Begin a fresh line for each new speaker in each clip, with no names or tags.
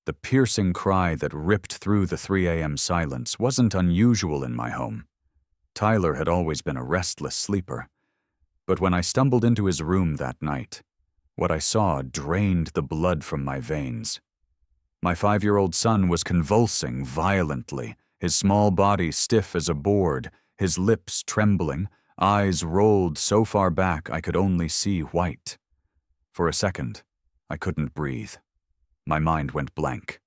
The piercing cry that ripped through the 3 a.m. silence wasn't unusual in my home. Tyler had always been a restless sleeper. But when I stumbled into his room that night, what I saw drained the blood from my veins. My 5-year-old son was convulsing violently, his small body stiff as a board, his lips trembling, eyes rolled so far back I could only see white. For a second, I couldn't breathe. My mind went blank.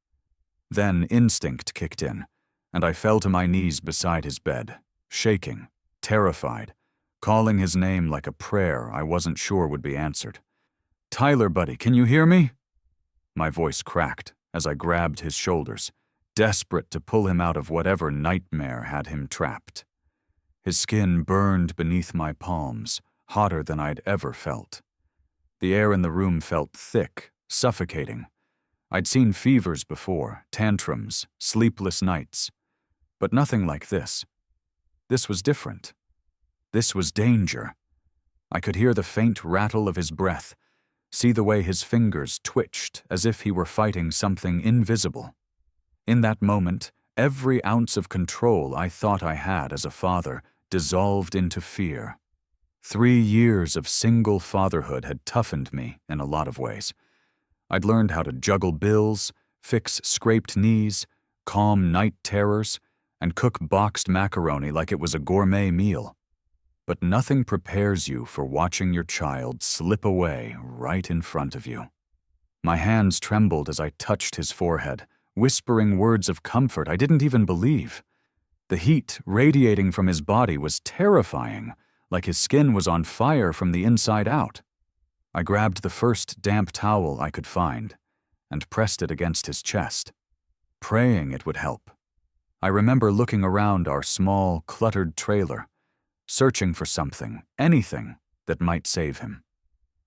Then instinct kicked in, and I fell to my knees beside his bed, shaking, terrified, calling his name like a prayer I wasn't sure would be answered. "Tyler, buddy, can you hear me?" My voice cracked as I grabbed his shoulders, desperate to pull him out of whatever nightmare had him trapped. His skin burned beneath my palms, hotter than I'd ever felt. The air in the room felt thick, suffocating. I'd seen fevers before, tantrums, sleepless nights, but nothing like this. This was different. This was danger. I could hear the faint rattle of his breath, see the way his fingers twitched as if he were fighting something invisible. In that moment, every ounce of control I thought I had as a father dissolved into fear. 3 years of single fatherhood had toughened me in a lot of ways. I'd learned how to juggle bills, fix scraped knees, calm night terrors, and cook boxed macaroni like it was a gourmet meal. But nothing prepares you for watching your child slip away right in front of you. My hands trembled as I touched his forehead, whispering words of comfort I didn't even believe. The heat radiating from his body was terrifying, like his skin was on fire from the inside out. I grabbed the first damp towel I could find and pressed it against his chest, praying it would help. I remember looking around our small, cluttered trailer, searching for something, anything, that might save him.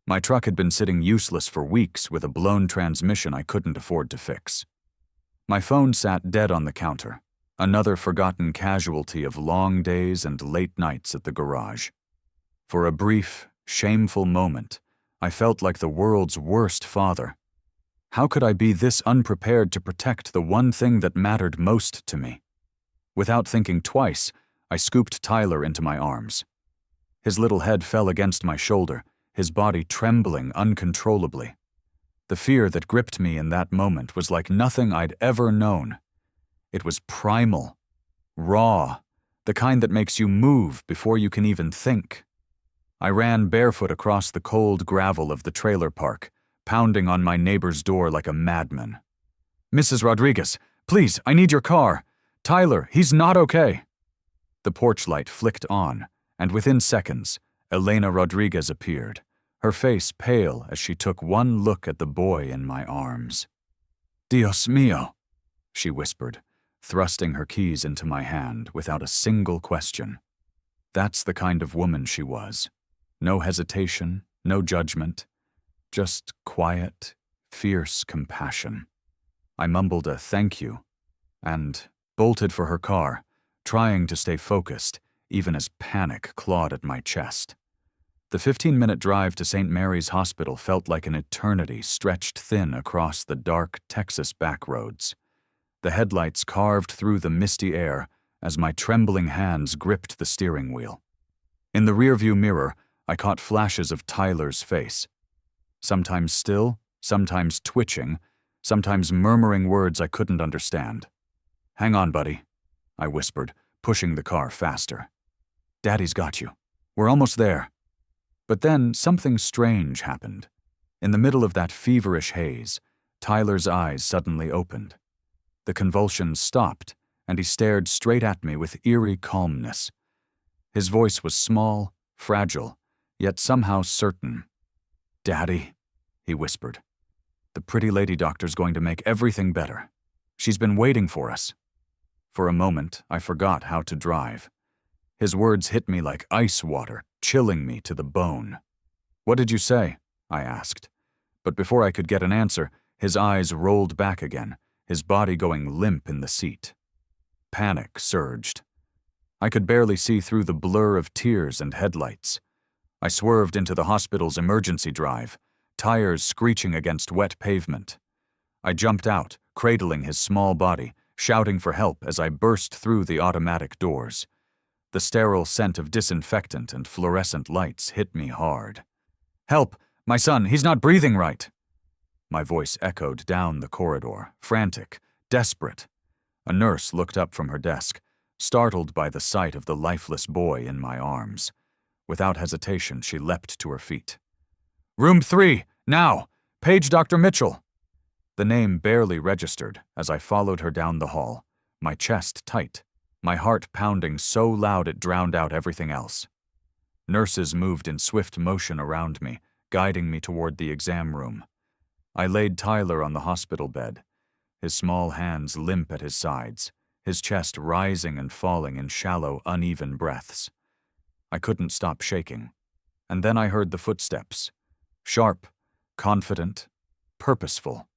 My truck had been sitting useless for weeks with a blown transmission I couldn't afford to fix. My phone sat dead on the counter, another forgotten casualty of long days and late nights at the garage. For a brief, shameful moment, I felt like the world's worst father. How could I be this unprepared to protect the one thing that mattered most to me? Without thinking twice, I scooped Tyler into my arms. His little head fell against my shoulder, his body trembling uncontrollably. The fear that gripped me in that moment was like nothing I'd ever known. It was primal, raw, the kind that makes you move before you can even think. I ran barefoot across the cold gravel of the trailer park, pounding on my neighbor's door like a madman. "Mrs. Rodriguez, please, I need your car. Tyler, he's not okay." The porch light flicked on, and within seconds, Elena Rodriguez appeared, her face pale as she took one look at the boy in my arms. "Dios mío," she whispered, thrusting her keys into my hand without a single question. That's the kind of woman she was. No hesitation, no judgment, just quiet, fierce compassion. I mumbled a thank you and bolted for her car, trying to stay focused, even as panic clawed at my chest. The 15-minute drive to St. Mary's Hospital felt like an eternity stretched thin across the dark Texas backroads. The headlights carved through the misty air as my trembling hands gripped the steering wheel. In the rearview mirror, I caught flashes of Tyler's face. Sometimes still, sometimes twitching, sometimes murmuring words I couldn't understand. "Hang on, buddy," I whispered, pushing the car faster. "Daddy's got you. We're almost there." But then something strange happened. In the middle of that feverish haze, Tyler's eyes suddenly opened. The convulsions stopped, and he stared straight at me with eerie calmness. His voice was small, fragile, yet somehow certain. "Daddy," he whispered. "The pretty lady doctor's going to make everything better. She's been waiting for us." For a moment, I forgot how to drive. His words hit me like ice water, chilling me to the bone. "What did you say?" I asked. But before I could get an answer, his eyes rolled back again, his body going limp in the seat. Panic surged. I could barely see through the blur of tears and headlights. I swerved into the hospital's emergency drive, tires screeching against wet pavement. I jumped out, cradling his small body, shouting for help as I burst through the automatic doors. The sterile scent of disinfectant and fluorescent lights hit me hard. "Help! My son, he's not breathing right!" My voice echoed down the corridor, frantic, desperate. A nurse looked up from her desk, startled by the sight of the lifeless boy in my arms. Without hesitation, she leapt to her feet. "Room 3, now! Page Dr. Mitchell!" The name barely registered as I followed her down the hall, my chest tight, my heart pounding so loud it drowned out everything else. Nurses moved in swift motion around me, guiding me toward the exam room. I laid Tyler on the hospital bed, his small hands limp at his sides, his chest rising and falling in shallow, uneven breaths. I couldn't stop shaking. And then I heard the footsteps. Sharp, confident, purposeful.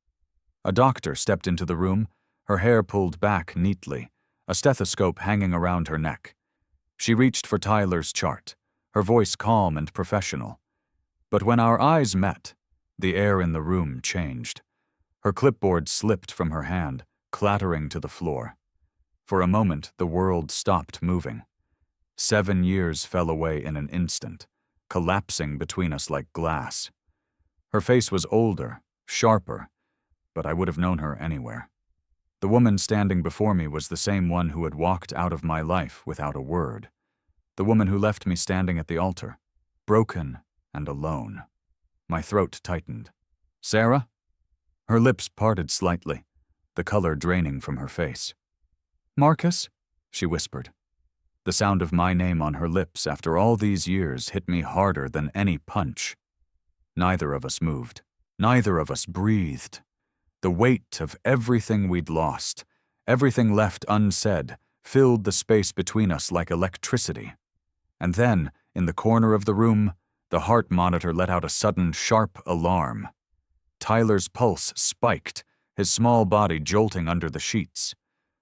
A doctor stepped into the room, her hair pulled back neatly, a stethoscope hanging around her neck. She reached for Tyler's chart, her voice calm and professional. But when our eyes met, the air in the room changed. Her clipboard slipped from her hand, clattering to the floor. For a moment, the world stopped moving. 7 years fell away in an instant, collapsing between us like glass. Her face was older, sharper, but I would have known her anywhere. The woman standing before me was the same one who had walked out of my life without a word. The woman who left me standing at the altar, broken and alone. My throat tightened. "Sarah?" Her lips parted slightly, the color draining from her face. "Marcus?" she whispered. The sound of my name on her lips after all these years hit me harder than any punch. Neither of us moved. Neither of us breathed. The weight of everything we'd lost, everything left unsaid, filled the space between us like electricity. And then, in the corner of the room, the heart monitor let out a sudden, sharp alarm. Tyler's pulse spiked, his small body jolting under the sheets.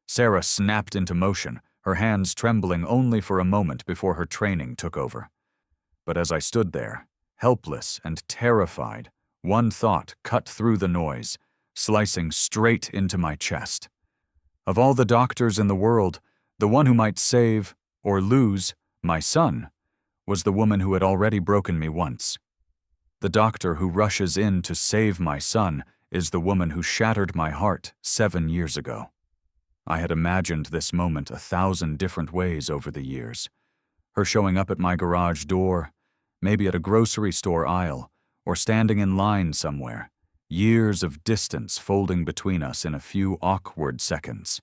Sarah snapped into motion, her hands trembling only for a moment before her training took over. But as I stood there, helpless and terrified, one thought cut through the noise, slicing straight into my chest. Of all the doctors in the world, the one who might save, or lose, my son, was the woman who had already broken me once. The doctor who rushes in to save my son is the woman who shattered my heart 7 years ago. I had imagined this moment 1,000 different ways over the years. Her showing up at my garage door, maybe at a grocery store aisle, or standing in line somewhere. Years of distance folding between us in a few awkward seconds.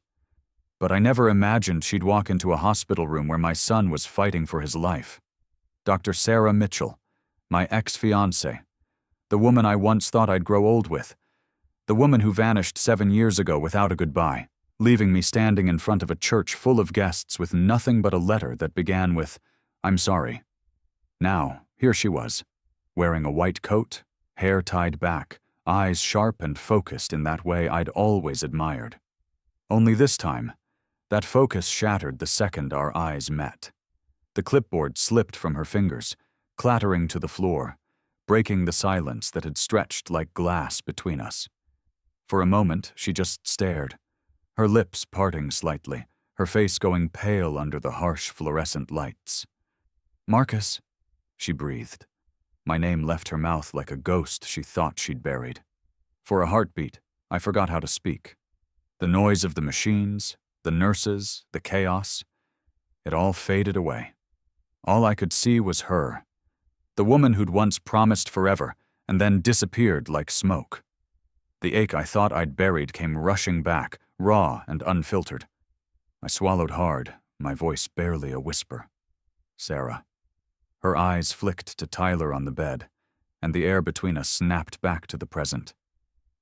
But I never imagined she'd walk into a hospital room where my son was fighting for his life. Dr. Sarah Mitchell, my ex-fiancée, the woman I once thought I'd grow old with, the woman who vanished 7 years ago without a goodbye, leaving me standing in front of a church full of guests with nothing but a letter that began with, "I'm sorry." Now, here she was, wearing a white coat, hair tied back, eyes sharp and focused in that way I'd always admired. Only this time, that focus shattered the second our eyes met. The clipboard slipped from her fingers, clattering to the floor, breaking the silence that had stretched like glass between us. For a moment, she just stared, her lips parting slightly, her face going pale under the harsh fluorescent lights. "Marcus," she breathed. My name left her mouth like a ghost she thought she'd buried. For a heartbeat, I forgot how to speak. The noise of the machines, the nurses, the chaos, it all faded away. All I could see was her, the woman who'd once promised forever and then disappeared like smoke. The ache I thought I'd buried came rushing back, raw and unfiltered. I swallowed hard, my voice barely a whisper. "Sarah." Her eyes flicked to Tyler on the bed, and the air between us snapped back to the present.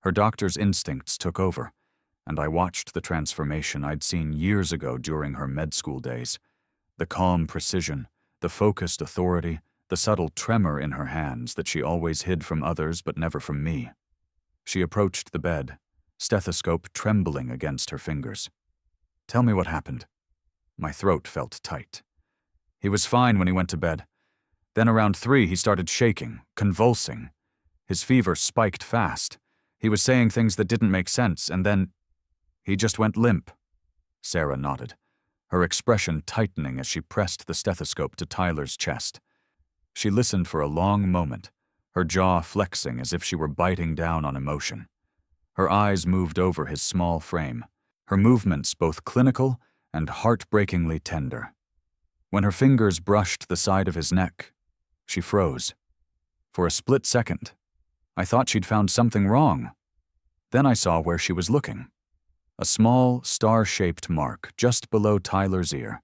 Her doctor's instincts took over, and I watched the transformation I'd seen years ago during her med school days. The calm precision, the focused authority, the subtle tremor in her hands that she always hid from others but never from me. She approached the bed, stethoscope trembling against her fingers. "Tell me what happened." My throat felt tight. "He was fine when he went to bed. Then around 3 he started shaking, convulsing. His fever spiked fast. He was saying things that didn't make sense, and then he just went limp. Sarah nodded, her expression tightening as she pressed the stethoscope to Tyler's chest. She listened for a long moment, her jaw flexing as if she were biting down on emotion. Her eyes moved over his small frame, her movements both clinical and heartbreakingly tender. When her fingers brushed the side of his neck, she froze. For a split second, I thought she'd found something wrong. Then I saw where she was looking. A small, star-shaped mark just below Tyler's ear.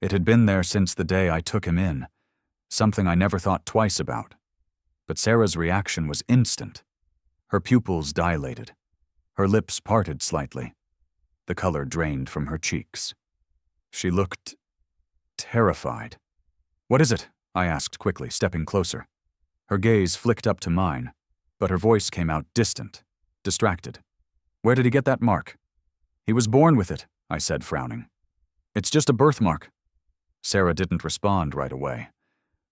It had been there since the day I took him in, something I never thought twice about. But Sarah's reaction was instant. Her pupils dilated. Her lips parted slightly. The color drained from her cheeks. She looked terrified. "What is it?" I asked quickly, stepping closer. Her gaze flicked up to mine, but her voice came out distant, distracted. "Where did he get that mark?" "He was born with it," I said, frowning. "It's just a birthmark." Sarah didn't respond right away.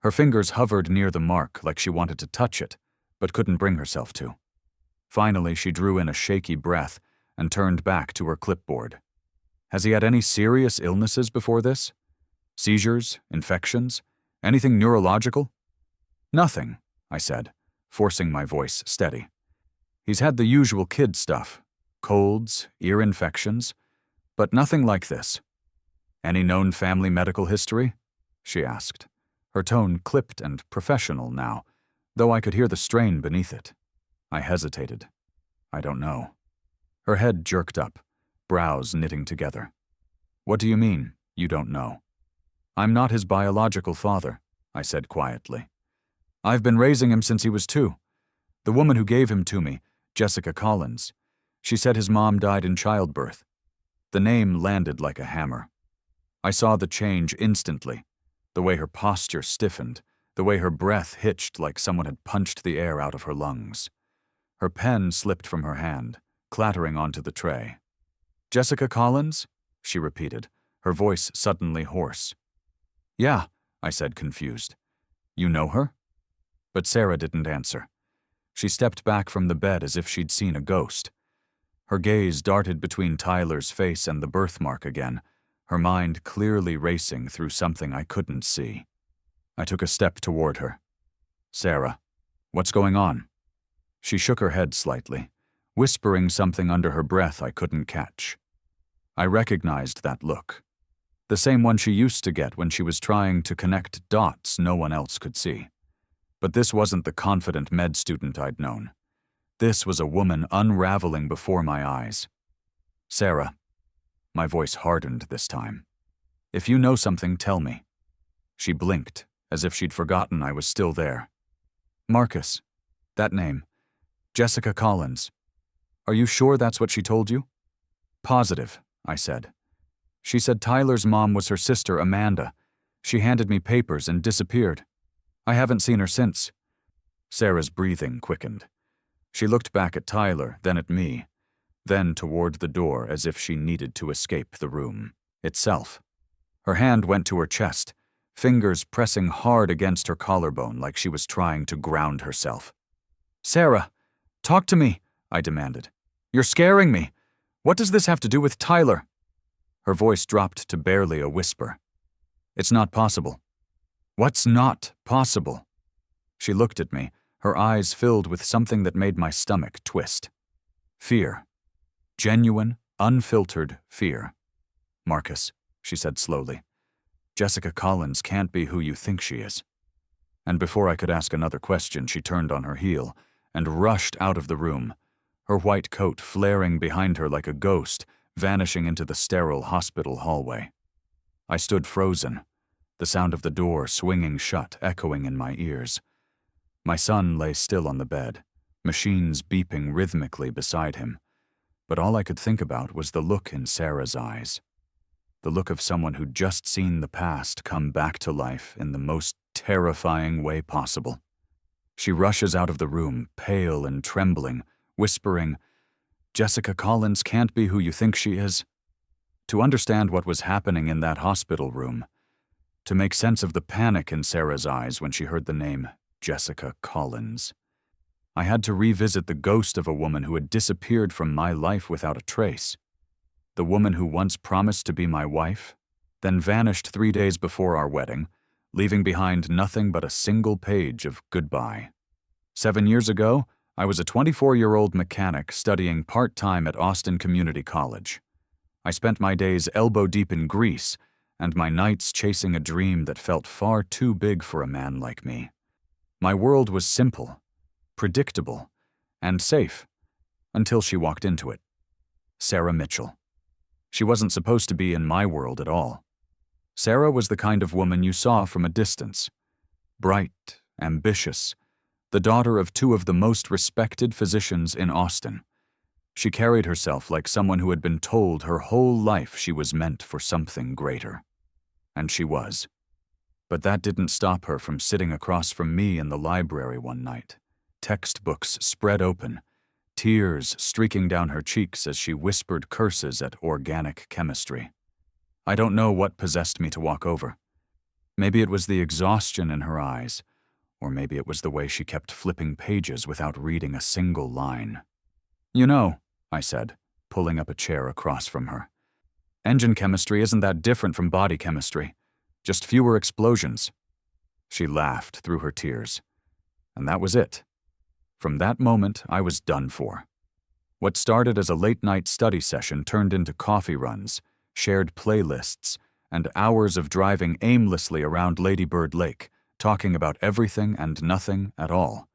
Her fingers hovered near the mark like she wanted to touch it, but couldn't bring herself to. Finally, she drew in a shaky breath and turned back to her clipboard. "Has he had any serious illnesses before this? Seizures? Infections? Anything neurological?" "Nothing," I said, forcing my voice steady. "He's had the usual kid stuff. Colds, ear infections, but nothing like this." "Any known family medical history?" she asked, her tone clipped and professional now, though I could hear the strain beneath it. I hesitated. "I don't know." Her head jerked up, brows knitting together. "What do you mean, you don't know?" "I'm not his biological father," I said quietly. "I've been raising him since he was 2. The woman who gave him to me, Jessica Collins, she said his mom died in childbirth." The name landed like a hammer. I saw the change instantly, the way her posture stiffened, the way her breath hitched like someone had punched the air out of her lungs. Her pen slipped from her hand, clattering onto the tray. "Jessica Collins?" she repeated, her voice suddenly hoarse. "Yeah," I said, confused. "You know her?" But Sarah didn't answer. She stepped back from the bed as if she'd seen a ghost. Her gaze darted between Tyler's face and the birthmark again, her mind clearly racing through something I couldn't see. I took a step toward her. "Sarah, what's going on?" She shook her head slightly, whispering something under her breath I couldn't catch. I recognized that look. The same one she used to get when she was trying to connect dots no one else could see. But this wasn't the confident med student I'd known. This was a woman unraveling before my eyes. "Sarah," my voice hardened this time, "if you know something, tell me." She blinked, as if she'd forgotten I was still there. "Marcus, that name. Jessica Collins. Are you sure that's what she told you?" "Positive," I said. "She said Tyler's mom was her sister, Amanda. She handed me papers and disappeared. I haven't seen her since." Sarah's breathing quickened. She looked back at Tyler, then at me, then toward the door as if she needed to escape the room itself. Her hand went to her chest, fingers pressing hard against her collarbone like she was trying to ground herself. "Sarah, talk to me," I demanded. "You're scaring me. What does this have to do with Tyler?" Her voice dropped to barely a whisper. "It's not possible." "What's not possible?" She looked at me, her eyes filled with something that made my stomach twist. Fear. Genuine, unfiltered fear. "Marcus," she said slowly, "Jessica Collins can't be who you think she is." And before I could ask another question, she turned on her heel and rushed out of the room, her white coat flaring behind her like a ghost, vanishing into the sterile hospital hallway. I stood frozen, the sound of the door swinging shut echoing in my ears. My son lay still on the bed, machines beeping rhythmically beside him, but all I could think about was the look in Sarah's eyes. The look of someone who'd just seen the past come back to life in the most terrifying way possible. She rushes out of the room, pale and trembling, whispering, "Jessica Collins can't be who you think she is." To understand what was happening in that hospital room, to make sense of the panic in Sarah's eyes when she heard the name Jessica Collins, I had to revisit the ghost of a woman who had disappeared from my life without a trace. The woman who once promised to be my wife, then vanished 3 days before our wedding, leaving behind nothing but a single page of goodbye. 7 years ago, I was a 24-year-old mechanic studying part-time at Austin Community College. I spent my days elbow-deep in grease and my nights chasing a dream that felt far too big for a man like me. My world was simple, predictable, and safe, until she walked into it. Sarah Mitchell. She wasn't supposed to be in my world at all. Sarah was the kind of woman you saw from a distance. Bright, ambitious, the daughter of two of the most respected physicians in Austin. She carried herself like someone who had been told her whole life she was meant for something greater. And she was. But that didn't stop her from sitting across from me in the library one night, textbooks spread open, tears streaking down her cheeks as she whispered curses at organic chemistry. I don't know what possessed me to walk over. Maybe it was the exhaustion in her eyes, or maybe it was the way she kept flipping pages without reading a single line. "You know," I said, pulling up a chair across from her, "engine chemistry isn't that different from body chemistry. Just fewer explosions." She laughed through her tears. And that was it. From that moment, I was done for. What started as a late-night study session turned into coffee runs, shared playlists, and hours of driving aimlessly around Lady Bird Lake, talking about everything and nothing at all.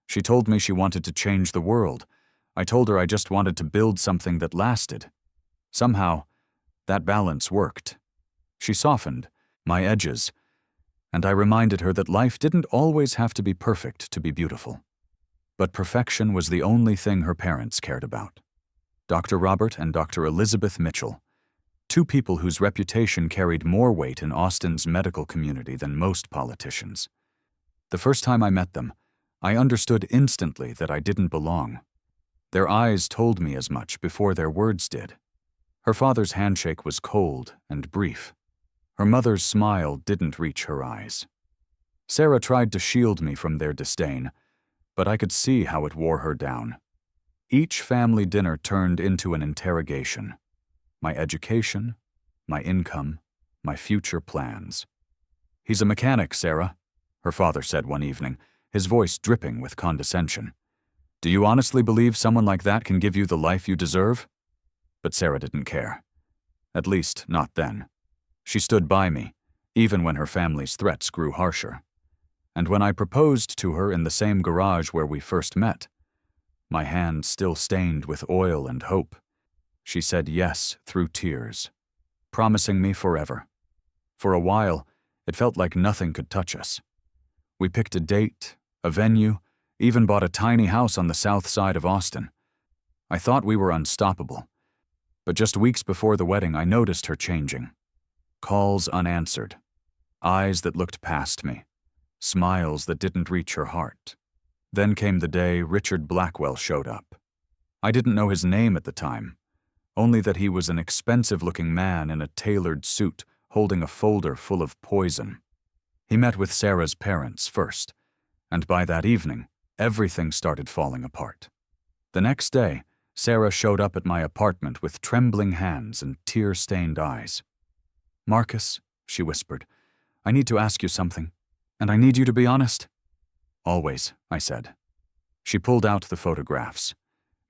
She told me she wanted to change the world. I told her I just wanted to build something that lasted. Somehow, that balance worked. She softened my edges, and I reminded her that life didn't always have to be perfect to be beautiful. But perfection was the only thing her parents cared about. Dr. Robert and Dr. Elizabeth Mitchell, two people whose reputation carried more weight in Austin's medical community than most politicians. The first time I met them, I understood instantly that I didn't belong. Their eyes told me as much before their words did. Her father's handshake was cold and brief. Her mother's smile didn't reach her eyes. Sarah tried to shield me from their disdain, but I could see how it wore her down. Each family dinner turned into an interrogation. My education, my income, my future plans. "He's a mechanic, Sarah," her father said one evening, his voice dripping with condescension. "Do you honestly believe someone like that can give you the life you deserve?" But Sarah didn't care. At least, not then. She stood by me, even when her family's threats grew harsher. And when I proposed to her in the same garage where we first met, my hand still stained with oil and hope, she said yes through tears, promising me forever. For a while, it felt like nothing could touch us. We picked a date, a venue, even bought a tiny house on the south side of Austin. I thought we were unstoppable. But just weeks before the wedding, I noticed her changing. Calls unanswered, eyes that looked past me, smiles that didn't reach her heart. Then came the day Richard Blackwell showed up. I didn't know his name at the time, only that he was an expensive-looking man in a tailored suit holding a folder full of poison. He met with Sarah's parents first, and by that evening, everything started falling apart. The next day, Sarah showed up at my apartment with trembling hands and tear-stained eyes. "Marcus," she whispered, "I need to ask you something, and I need you to be honest." "Always," I said. She pulled out the photographs.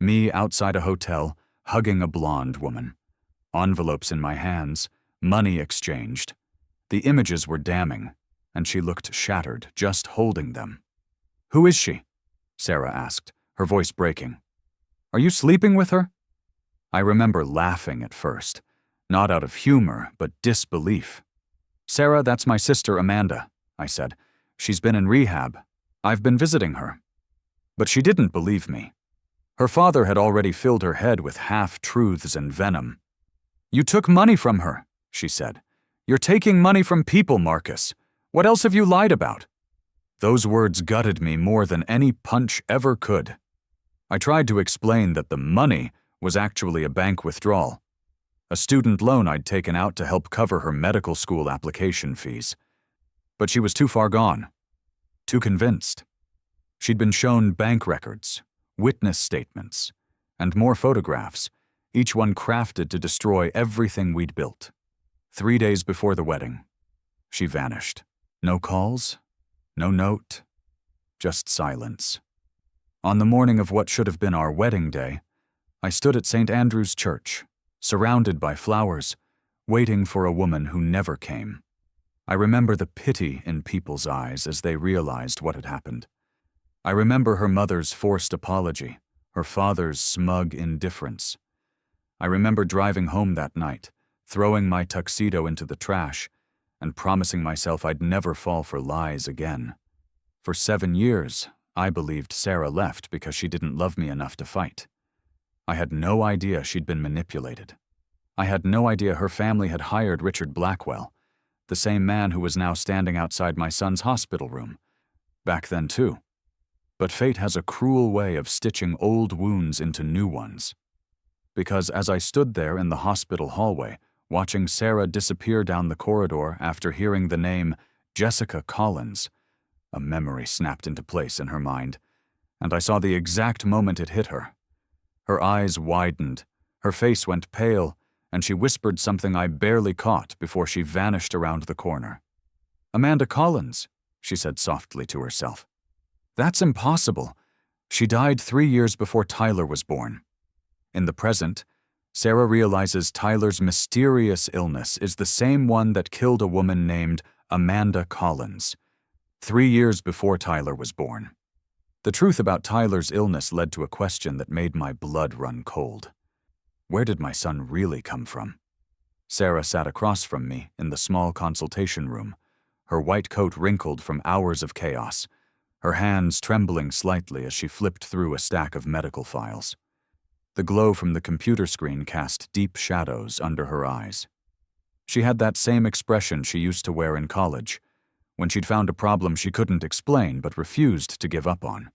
Me outside a hotel, hugging a blonde woman. Envelopes in my hands, money exchanged. The images were damning, and she looked shattered just holding them. "Who is she?" Sarah asked, her voice breaking. "Are you sleeping with her?" I remember laughing at first, not out of humor, but disbelief. "Sarah, that's my sister Amanda," I said. "She's been in rehab. I've been visiting her." But she didn't believe me. Her father had already filled her head with half-truths and venom. "You took money from her," she said. "You're taking money from people, Marcus. What else have you lied about?" Those words gutted me more than any punch ever could. I tried to explain that the money was actually a bank withdrawal, a student loan I'd taken out to help cover her medical school application fees. But she was too far gone, too convinced. She'd been shown bank records, witness statements, and more photographs, each one crafted to destroy everything we'd built. 3 days before the wedding, she vanished. No calls, no note, just silence. On the morning of what should have been our wedding day, I stood at St. Andrew's Church, surrounded by flowers, waiting for a woman who never came. I remember the pity in people's eyes as they realized what had happened. I remember her mother's forced apology, her father's smug indifference. I remember driving home that night, throwing my tuxedo into the trash, and promising myself I'd never fall for lies again. For 7 years, I believed Sarah left because she didn't love me enough to fight. I had no idea she'd been manipulated. I had no idea her family had hired Richard Blackwell, the same man who was now standing outside my son's hospital room. Back then, too. But fate has a cruel way of stitching old wounds into new ones. Because as I stood there in the hospital hallway, watching Sarah disappear down the corridor after hearing the name Jessica Collins, a memory snapped into place in her mind, and I saw the exact moment it hit her. Her eyes widened, her face went pale, and she whispered something I barely caught before she vanished around the corner. "Amanda Collins," she said softly to herself. "That's impossible. She died 3 years before Tyler was born." In the present, Sarah realizes Tyler's mysterious illness is the same one that killed a woman named Amanda Collins, 3 years before Tyler was born. The truth about Tyler's illness led to a question that made my blood run cold. Where did my son really come from? Sarah sat across from me in the small consultation room, her white coat wrinkled from hours of chaos, her hands trembling slightly as she flipped through a stack of medical files. The glow from the computer screen cast deep shadows under her eyes. She had that same expression she used to wear in college, when she'd found a problem she couldn't explain but refused to give up on.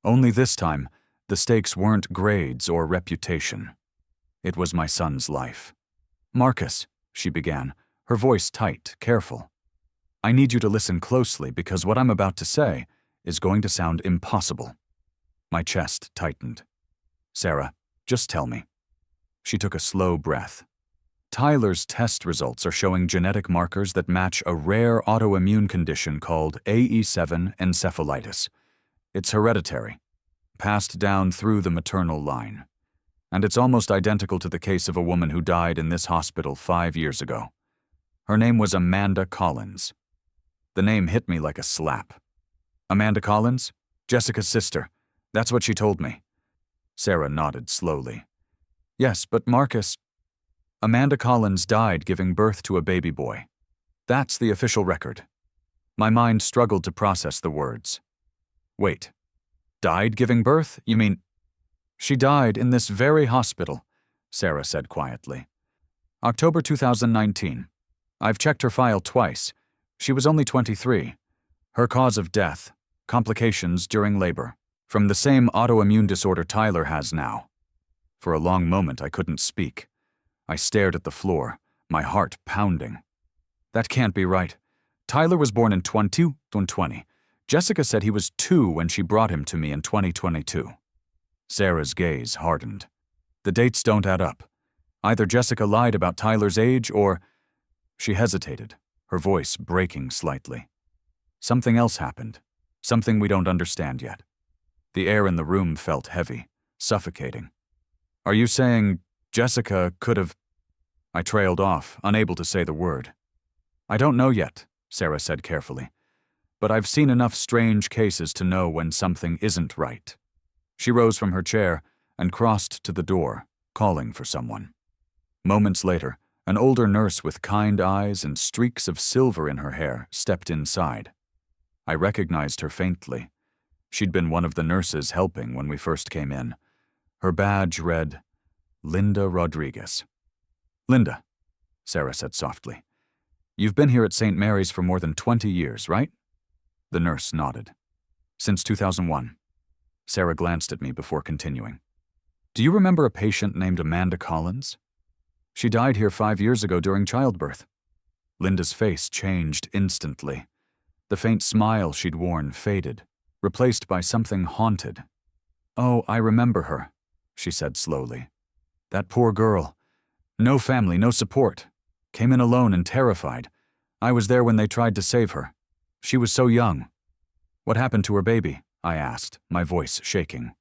Only this time, the stakes weren't grades or reputation. It was my son's life. "Marcus," she began, her voice tight, careful. "I need you to listen closely because what I'm about to say is going to sound impossible." My chest tightened. "Sarah, just tell me." She took a slow breath. "Tyler's test results are showing genetic markers that match a rare autoimmune condition called AE7 encephalitis. It's hereditary, passed down through the maternal line. And it's almost identical to the case of a woman who died in this hospital 5 years ago. Her name was Amanda Collins." The name hit me like a slap. "Amanda Collins? Jessica's sister. That's what she told me." Sarah nodded slowly. "Yes, but Marcus, Amanda Collins died giving birth to a baby boy. That's the official record." My mind struggled to process the words. "Wait, died giving birth? You mean—" "She died in this very hospital," Sarah said quietly. "October 2019. I've checked her file twice. She was only 23. Her cause of death, complications during labor, from the same autoimmune disorder Tyler has now." For a long moment I couldn't speak. I stared at the floor, my heart pounding. That can't be right. Tyler was born in 2020. Jessica said he was 2 when she brought him to me in 2022. Sarah's gaze hardened. The dates don't add up. Either Jessica lied about Tyler's age or— She hesitated, her voice breaking slightly. Something else happened, something we don't understand yet. The air in the room felt heavy, suffocating. "Are you saying Jessica could have—" I trailed off, unable to say the word. "I don't know yet," Sarah said carefully, "but I've seen enough strange cases to know when something isn't right." She rose from her chair and crossed to the door, calling for someone. Moments later, an older nurse with kind eyes and streaks of silver in her hair stepped inside. I recognized her faintly. She'd been one of the nurses helping when we first came in. Her badge read, "Linda Rodriguez." "Linda," Sarah said softly, "you've been here at St. Mary's for more than 20 years, right?" The nurse nodded. "Since 2001. Sarah glanced at me before continuing. "Do you remember a patient named Amanda Collins? She died here 5 years ago during childbirth." Linda's face changed instantly. The faint smile she'd worn faded, replaced by something haunted. "Oh, I remember her," she said slowly. "That poor girl. No family, no support. Came in alone and terrified. I was there when they tried to save her. She was so young." "What happened to her baby?" I asked, my voice shaking.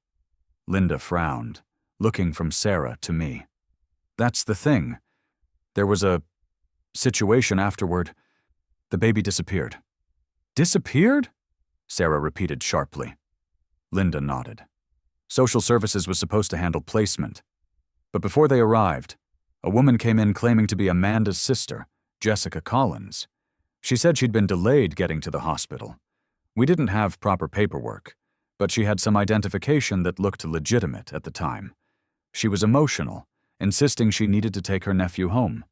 Linda frowned, looking from Sarah to me. "That's the thing. There was a situation afterward. The baby disappeared." "Disappeared?" Sarah repeated sharply. Linda nodded. "Social services was supposed to handle placement. But before they arrived, a woman came in claiming to be Amanda's sister, Jessica Collins. She said she'd been delayed getting to the hospital. We didn't have proper paperwork, but she had some identification that looked legitimate at the time. She was emotional, insisting she needed to take her nephew home.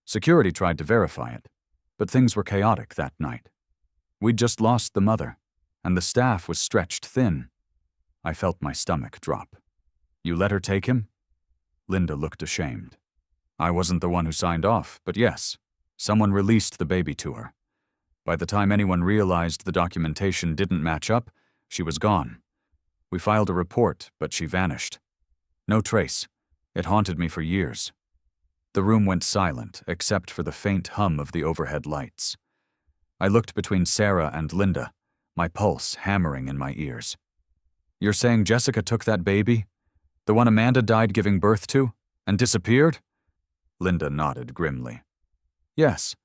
Security tried to verify it, but things were chaotic that night. We'd just lost the mother, and the staff was stretched thin." I felt my stomach drop. "You let her take him?" Linda looked ashamed. "I wasn't the one who signed off, but yes, someone released the baby to her. By the time anyone realized the documentation didn't match up, she was gone. We filed a report, but she vanished. No trace. It haunted me for years." The room went silent, except for the faint hum of the overhead lights. I looked between Sarah and Linda, my pulse hammering in my ears. "You're saying Jessica took that baby? The one Amanda died giving birth to? And disappeared?" Linda nodded grimly. "Yes.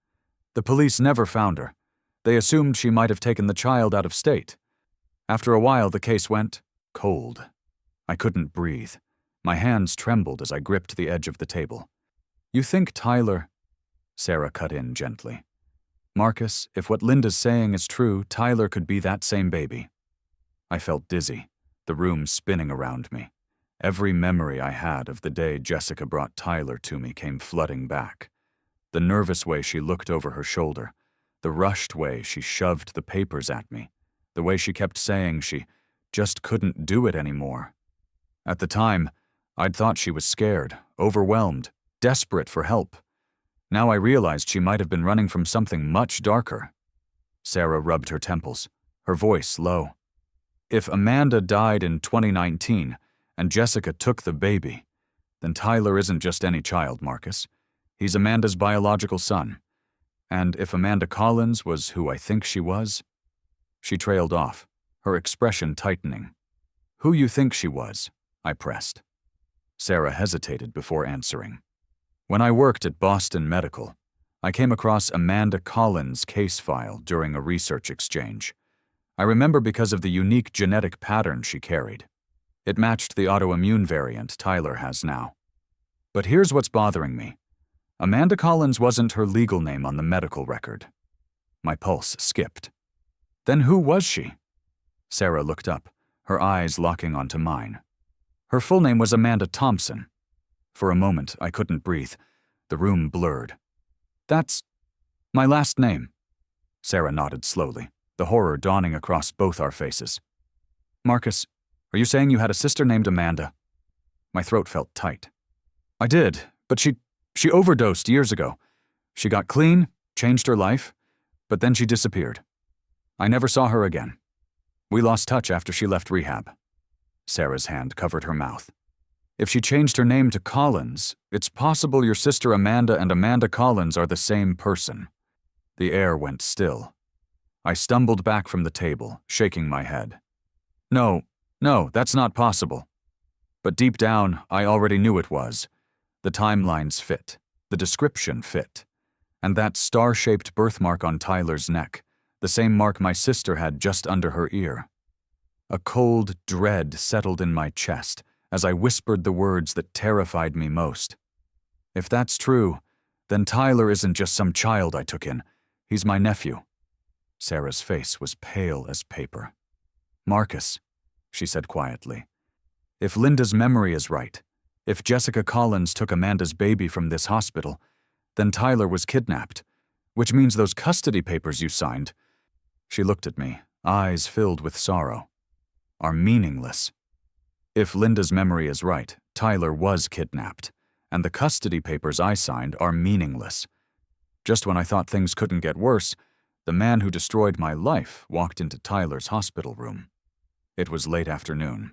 The police never found her. They assumed she might have taken the child out of state. After a while, the case went cold. I couldn't breathe. My hands trembled as I gripped the edge of the table. "You think Tyler—" Sarah cut in gently. "Marcus, if what Linda's saying is true, Tyler could be that same baby." I felt dizzy, the room spinning around me. Every memory I had of the day Jessica brought Tyler to me came flooding back. The nervous way she looked over her shoulder, the rushed way she shoved the papers at me, the way she kept saying she just couldn't do it anymore. At the time, I'd thought she was scared, overwhelmed, desperate for help. Now I realized she might have been running from something much darker. Sarah rubbed her temples, her voice low. "If Amanda died in 2019 and Jessica took the baby, then Tyler isn't just any child, Marcus. He's Amanda's biological son. And if Amanda Collins was who I think she was—" She trailed off, her expression tightening. "Who you think she was?" I pressed. Sarah hesitated before answering. "When I worked at Boston Medical, I came across Amanda Collins' case file during a research exchange. I remember because of the unique genetic pattern she carried. It matched the autoimmune variant Tyler has now. But here's what's bothering me. Amanda Collins wasn't her legal name on the medical record." My pulse skipped. "Then who was she?" Sarah looked up, her eyes locking onto mine. "Her full name was Amanda Thompson." For a moment, I couldn't breathe. The room blurred. "That's my last name." Sarah nodded slowly, the horror dawning across both our faces. "Marcus, are you saying you had a sister named Amanda?" My throat felt tight. "I did, but she overdosed years ago. She got clean, changed her life, but then she disappeared. I never saw her again. We lost touch after she left rehab." Sarah's hand covered her mouth. "If she changed her name to Collins, it's possible your sister Amanda and Amanda Collins are the same person." The air went still. I stumbled back from the table, shaking my head. No, that's not possible." But deep down, I already knew it was. The timelines fit, the description fit, and that star-shaped birthmark on Tyler's neck, the same mark my sister had just under her ear. A cold dread settled in my chest as I whispered the words that terrified me most. "If that's true, then Tyler isn't just some child I took in. He's my nephew." Sarah's face was pale as paper. "Marcus," she said quietly, "if Linda's memory is right, if Jessica Collins took Amanda's baby from this hospital, then Tyler was kidnapped, which means those custody papers you signed," she looked at me, eyes filled with sorrow, "are meaningless. If Linda's memory is right, Tyler was kidnapped, and the custody papers I signed are meaningless. Just when I thought things couldn't get worse, the man who destroyed my life walked into Tyler's hospital room." It was late afternoon.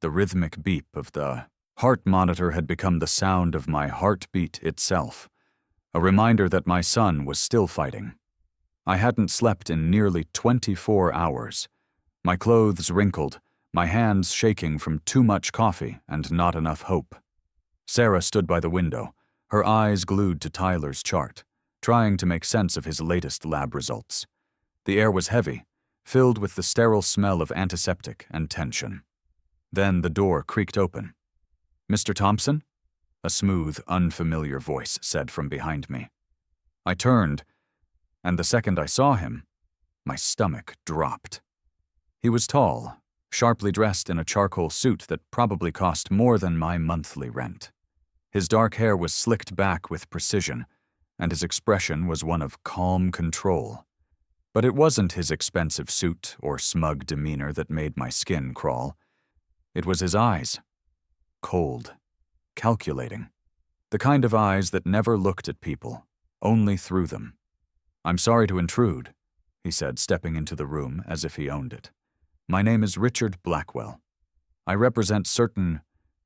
The rhythmic beep of the heart monitor had become the sound of my heartbeat itself, a reminder that my son was still fighting. I hadn't slept in nearly 24 hours. My clothes wrinkled, my hands shaking from too much coffee and not enough hope. Sarah stood by the window, her eyes glued to Tyler's chart, trying to make sense of his latest lab results. The air was heavy, filled with the sterile smell of antiseptic and tension. Then the door creaked open. "Mr. Thompson?" a smooth, unfamiliar voice said from behind me. I turned, and the second I saw him, my stomach dropped. He was tall, sharply dressed in a charcoal suit that probably cost more than my monthly rent. His dark hair was slicked back with precision, and his expression was one of calm control. But it wasn't his expensive suit or smug demeanor that made my skin crawl. It was his eyes. Cold, calculating. The kind of eyes that never looked at people, only through them. "I'm sorry to intrude," he said, stepping into the room as if he owned it. "My name is Richard Blackwell. I represent certain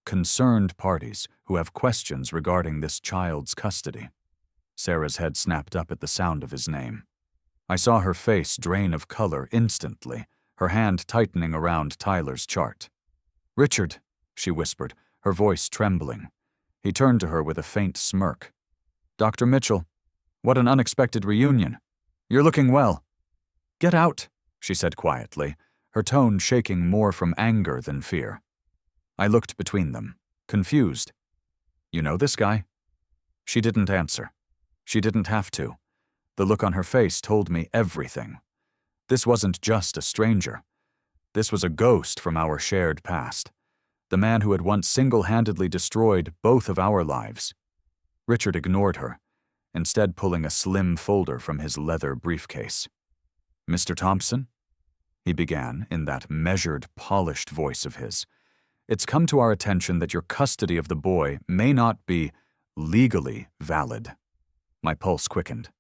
concerned parties who have questions regarding this child's custody." Sarah's head snapped up at the sound of his name. I saw her face drain of color instantly, her hand tightening around Tyler's chart. "Richard," she whispered, her voice trembling. He turned to her with a faint smirk. "Dr. Mitchell, what an unexpected reunion. You're looking well." "Get out," she said quietly, her tone shaking more from anger than fear. I looked between them, confused. "You know this guy?" She didn't answer. She didn't have to. The look on her face told me everything. This wasn't just a stranger. This was a ghost from our shared past. The man who had once single-handedly destroyed both of our lives. Richard ignored her, instead pulling a slim folder from his leather briefcase. "Mr. Thompson?" he began in that measured, polished voice of his. "It's come to our attention that your custody of the boy may not be legally valid." My pulse quickened.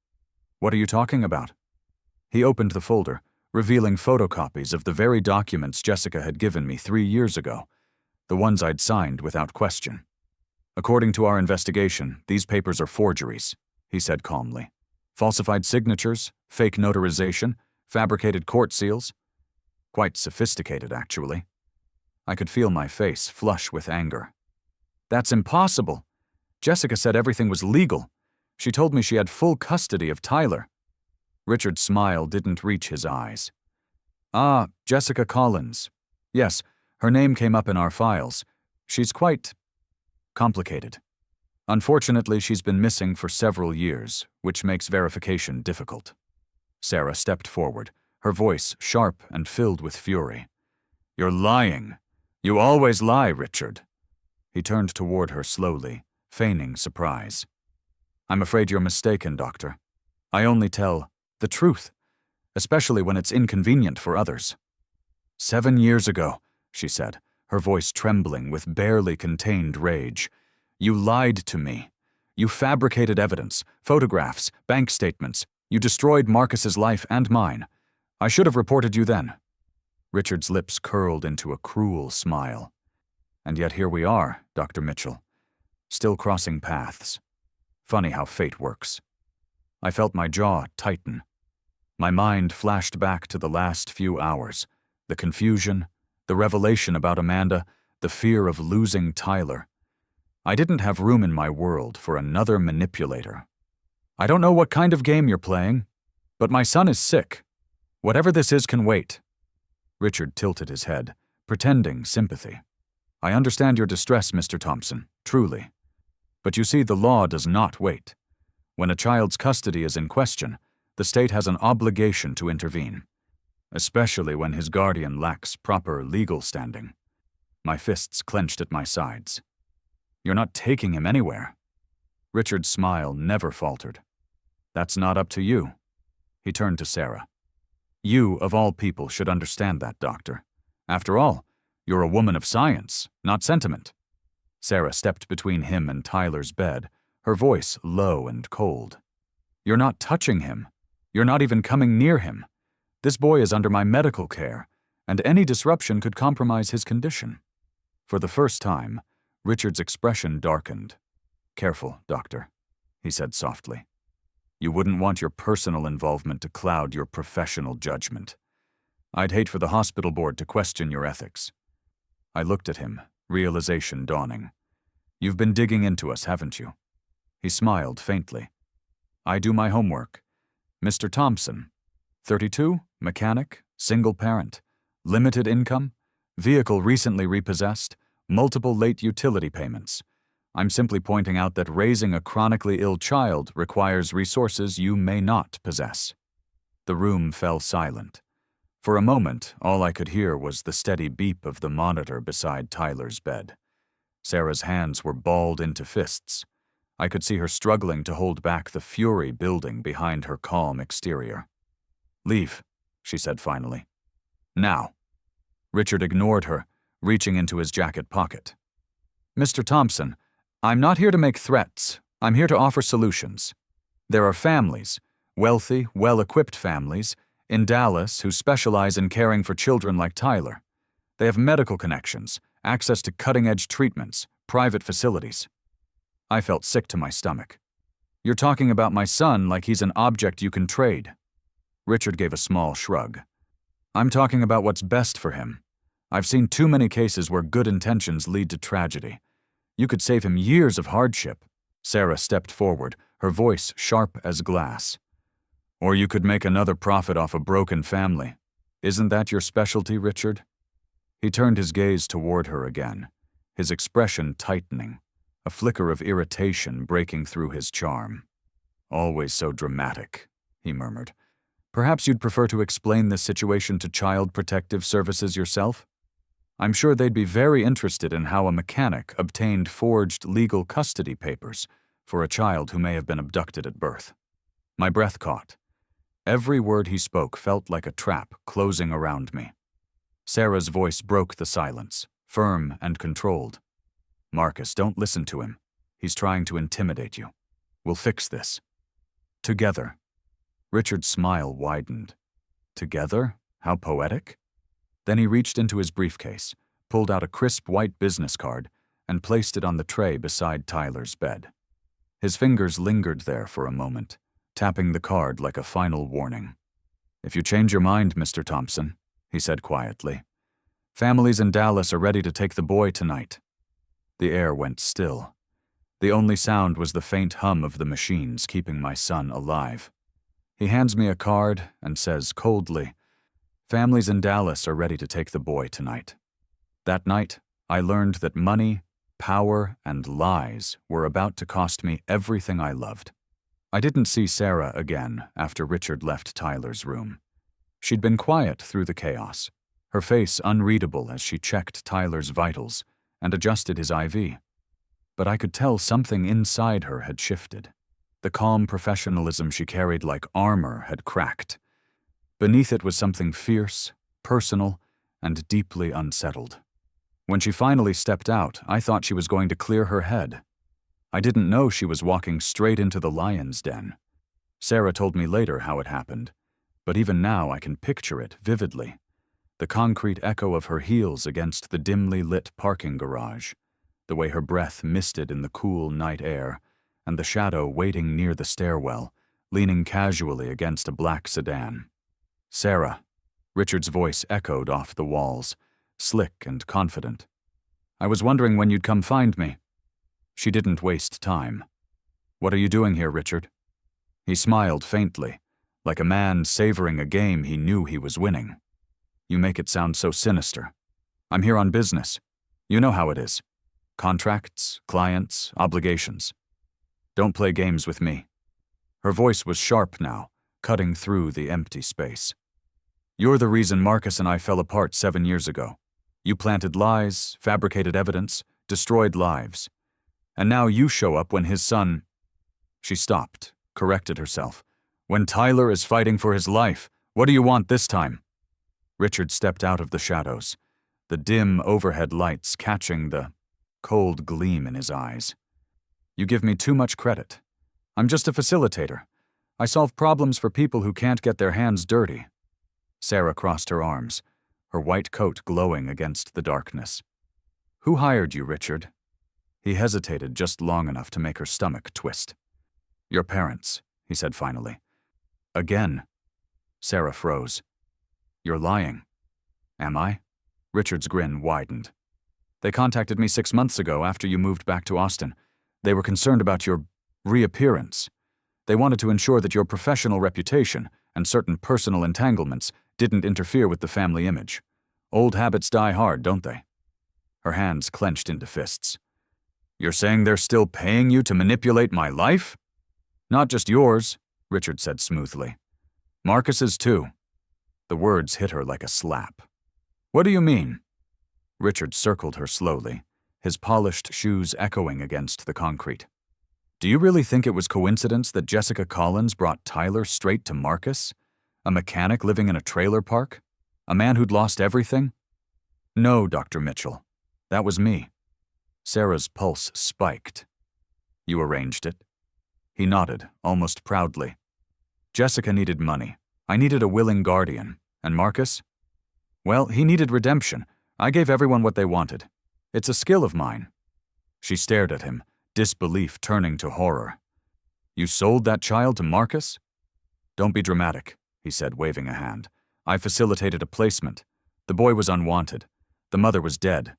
"What are you talking about?" He opened the folder, revealing photocopies of the very documents Jessica had given me 3 years ago, the ones I'd signed without question. "According to our investigation, these papers are forgeries," he said calmly. "Falsified signatures, fake notarization, fabricated court seals. Quite sophisticated, actually." I could feel my face flush with anger. "That's impossible. Jessica said everything was legal. She told me she had full custody of Tyler." Richard's smile didn't reach his eyes. "Ah, Jessica Collins. Yes, her name came up in our files. She's quite complicated. Unfortunately, she's been missing for several years, which makes verification difficult." Sarah stepped forward, her voice sharp and filled with fury. "You're lying. You always lie, Richard." He turned toward her slowly, feigning surprise. "I'm afraid you're mistaken, Doctor. I only tell the truth, especially when it's inconvenient for others." "7 years ago," she said, her voice trembling with barely contained rage, "you lied to me. You fabricated evidence, photographs, bank statements. You destroyed Marcus's life and mine. I should have reported you then." Richard's lips curled into a cruel smile. "And yet here we are, Dr. Mitchell, still crossing paths. Funny how fate works." I felt my jaw tighten. My mind flashed back to the last few hours, the confusion, the revelation about Amanda, the fear of losing Tyler. I didn't have room in my world for another manipulator. "I don't know what kind of game you're playing, but my son is sick. Whatever this is can wait." Richard tilted his head, pretending sympathy. "I understand your distress, Mr. Thompson, truly. But you see, the law does not wait. When a child's custody is in question, the state has an obligation to intervene, especially when his guardian lacks proper legal standing." My fists clenched at my sides. "You're not taking him anywhere." Richard's smile never faltered. "That's not up to you." He turned to Sarah. "You, of all people, should understand that, Doctor. After all, you're a woman of science, not sentiment." Sarah stepped between him and Tyler's bed, her voice low and cold. "You're not touching him. You're not even coming near him. This boy is under my medical care, and any disruption could compromise his condition. For the first time, Richard's expression darkened. "Careful, Doctor," he said softly. "You wouldn't want your personal involvement to cloud your professional judgment. I'd hate for the hospital board to question your ethics." I looked at him, realization dawning. "You've been digging into us, haven't you?" He smiled faintly. "I do my homework. Mr. Thompson, 32, mechanic, single parent, limited income, vehicle recently repossessed, multiple late utility payments. I'm simply pointing out that raising a chronically ill child requires resources you may not possess." The room fell silent. For a moment, all I could hear was the steady beep of the monitor beside Tyler's bed. Sarah's hands were balled into fists. I could see her struggling to hold back the fury building behind her calm exterior. "Leave," she said finally. "Now." Richard ignored her, reaching into his jacket pocket. "Mr. Thompson, I'm not here to make threats. I'm here to offer solutions. There are families, wealthy, well-equipped families, in Dallas who specialize in caring for children like Tyler. They have medical connections, access to cutting-edge treatments, private facilities." I felt sick to my stomach. "You're talking about my son like he's an object you can trade." Richard gave a small shrug. "I'm talking about what's best for him. I've seen too many cases where good intentions lead to tragedy. You could save him years of hardship." Sarah stepped forward, her voice sharp as glass. "Or you could make another profit off a broken family. Isn't that your specialty, Richard?" He turned his gaze toward her again, his expression tightening, a flicker of irritation breaking through his charm. "Always so dramatic," he murmured. "Perhaps you'd prefer to explain this situation to Child Protective Services yourself? I'm sure they'd be very interested in how a mechanic obtained forged legal custody papers for a child who may have been abducted at birth." My breath caught. Every word he spoke felt like a trap closing around me. Sarah's voice broke the silence, firm and controlled. "Marcus, don't listen to him. He's trying to intimidate you. We'll fix this. Together." Richard's smile widened. Together? How poetic? Then he reached into his briefcase, pulled out a crisp white business card, and placed it on the tray beside Tyler's bed. His fingers lingered there for a moment, tapping the card like a final warning. "If you change your mind, Mr. Thompson," he said quietly, "families in Dallas are ready to take the boy tonight." The air went still. The only sound was the faint hum of the machines keeping my son alive. He hands me a card and says coldly, "Families in Dallas are ready to take the boy tonight." That night, I learned that money, power, and lies were about to cost me everything I loved. I didn't see Sarah again after Richard left Tyler's room. She'd been quiet through the chaos, her face unreadable as she checked Tyler's vitals and adjusted his IV. But I could tell something inside her had shifted. The calm professionalism she carried like armor had cracked. Beneath it was something fierce, personal, and deeply unsettled. When she finally stepped out, I thought she was going to clear her head. I didn't know she was walking straight into the lion's den. Sarah told me later how it happened, but even now I can picture it vividly. The concrete echo of her heels against the dimly lit parking garage, the way her breath misted in the cool night air, and the shadow waiting near the stairwell, leaning casually against a black sedan. "Sarah," Richard's voice echoed off the walls, slick and confident. "I was wondering when you'd come find me." She didn't waste time. "What are you doing here, Richard?" He smiled faintly, like a man savoring a game he knew he was winning. "You make it sound so sinister. I'm here on business. You know how it is. Contracts, clients, obligations. Don't play games with me." Her voice was sharp now, cutting through the empty space. "You're the reason Marcus and I fell apart 7 years ago. You planted lies, fabricated evidence, destroyed lives. And now you show up when his son—" She stopped, corrected herself. "When Tyler is fighting for his life, what do you want this time?" Richard stepped out of the shadows, the dim overhead lights catching the cold gleam in his eyes. "You give me too much credit. I'm just a facilitator. I solve problems for people who can't get their hands dirty." Sarah crossed her arms, her white coat glowing against the darkness. "Who hired you, Richard?" He hesitated just long enough to make her stomach twist. "Your parents," he said finally. "Again." Sarah froze. "You're lying." "Am I?" Richard's grin widened. "They contacted me 6 months ago after you moved back to Austin. They were concerned about your reappearance. They wanted to ensure that your professional reputation and certain personal entanglements didn't interfere with the family image. Old habits die hard, don't they?" Her hands clenched into fists. "You're saying they're still paying you to manipulate my life?" "Not just yours," Richard said smoothly. "Marcus's too." The words hit her like a slap. "What do you mean?" Richard circled her slowly, his polished shoes echoing against the concrete. "Do you really think it was coincidence that Jessica Collins brought Tyler straight to Marcus? A mechanic living in a trailer park? A man who'd lost everything?" "No, Dr. Mitchell. That was me." Sarah's pulse spiked. "You arranged it?" He nodded, almost proudly. "Jessica needed money. I needed a willing guardian. And Marcus? Well, he needed redemption. I gave everyone what they wanted. It's a skill of mine." She stared at him, disbelief turning to horror. "You sold that child to Marcus?" "Don't be dramatic," he said, waving a hand. "I facilitated a placement. The boy was unwanted. The mother was dead.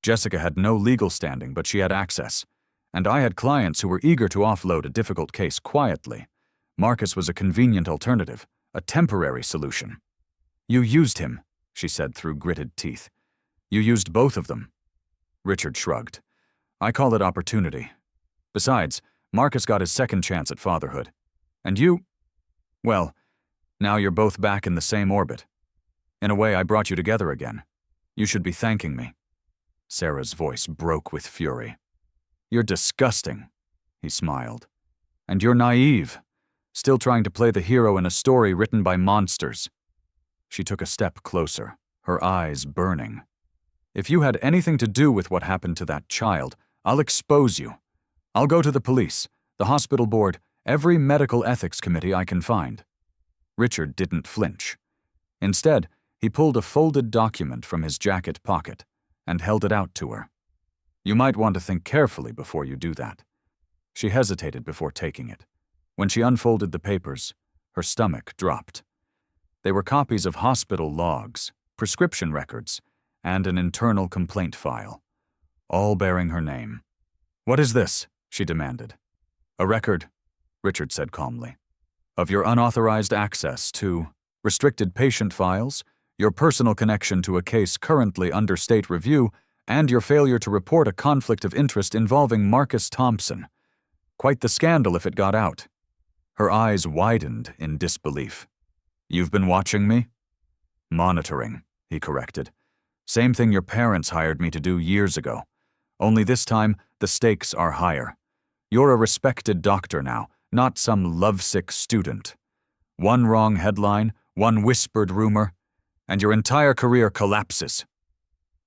Jessica had no legal standing, but she had access. And I had clients who were eager to offload a difficult case quietly. Marcus was a convenient alternative, a temporary solution." "You used him," she said through gritted teeth. "You used both of them." Richard shrugged. "I call it opportunity. Besides, Marcus got his second chance at fatherhood. And you? Well, now you're both back in the same orbit. In a way, I brought you together again. You should be thanking me." Sarah's voice broke with fury. "You're disgusting," he smiled. "And you're naive, still trying to play the hero in a story written by monsters." She took a step closer, her eyes burning. "If you had anything to do with what happened to that child, I'll expose you. I'll go to the police, the hospital board, every medical ethics committee I can find." Richard didn't flinch. Instead, he pulled a folded document from his jacket pocket and held it out to her. "You might want to think carefully before you do that." She hesitated before taking it. When she unfolded the papers, her stomach dropped. They were copies of hospital logs, prescription records, and an internal complaint file, all bearing her name. "What is this?" she demanded. "A record," Richard said calmly, "of your unauthorized access to restricted patient files, your personal connection to a case currently under state review, and your failure to report a conflict of interest involving Marcus Thompson. Quite the scandal if it got out." Her eyes widened in disbelief. "You've been watching me?" "Monitoring," he corrected. "Same thing your parents hired me to do years ago. Only this time, the stakes are higher. You're a respected doctor now, not some lovesick student. One wrong headline, one whispered rumor, and your entire career collapses.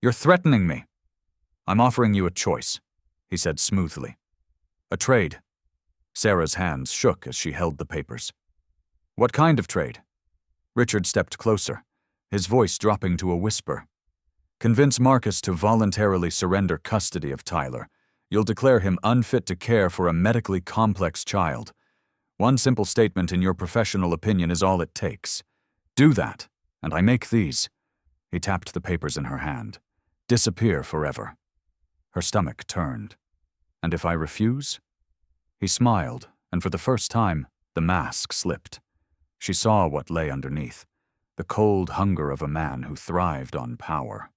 You're threatening me." "I'm offering you a choice," he said smoothly. "A trade." Sarah's hands shook as she held the papers. "What kind of trade?" Richard stepped closer, his voice dropping to a whisper. "Convince Marcus to voluntarily surrender custody of Tyler. You'll declare him unfit to care for a medically complex child. One simple statement in your professional opinion is all it takes. Do that, and I make these." He tapped the papers in her hand. "Disappear forever." Her stomach turned. "And if I refuse?" He smiled, and for the first time, the mask slipped. She saw what lay underneath, the cold hunger of a man who thrived on power.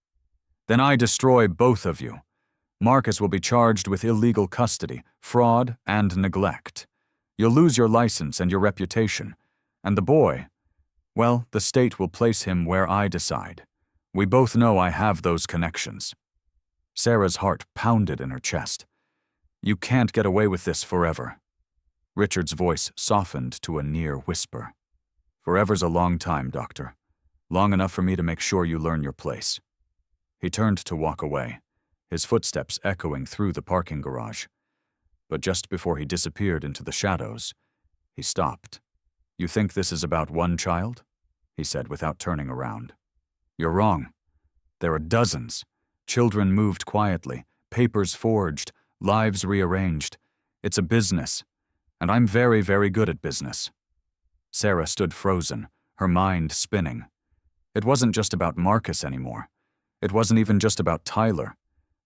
"Then I destroy both of you. Marcus will be charged with illegal custody, fraud, and neglect. You'll lose your license and your reputation. And the boy, well, the state will place him where I decide. We both know I have those connections." Sarah's heart pounded in her chest. "You can't get away with this forever." Richard's voice softened to a near whisper. "Forever's a long time, Doctor. Long enough for me to make sure you learn your place." He turned to walk away, his footsteps echoing through the parking garage. But just before he disappeared into the shadows, he stopped. "You think this is about one child?" he said without turning around. You're wrong. There are dozens. Children moved quietly, papers forged, lives rearranged. It's a business, and I'm very, very good at business. Sarah stood frozen, her mind spinning. It wasn't just about Marcus anymore. It wasn't even just about Tyler.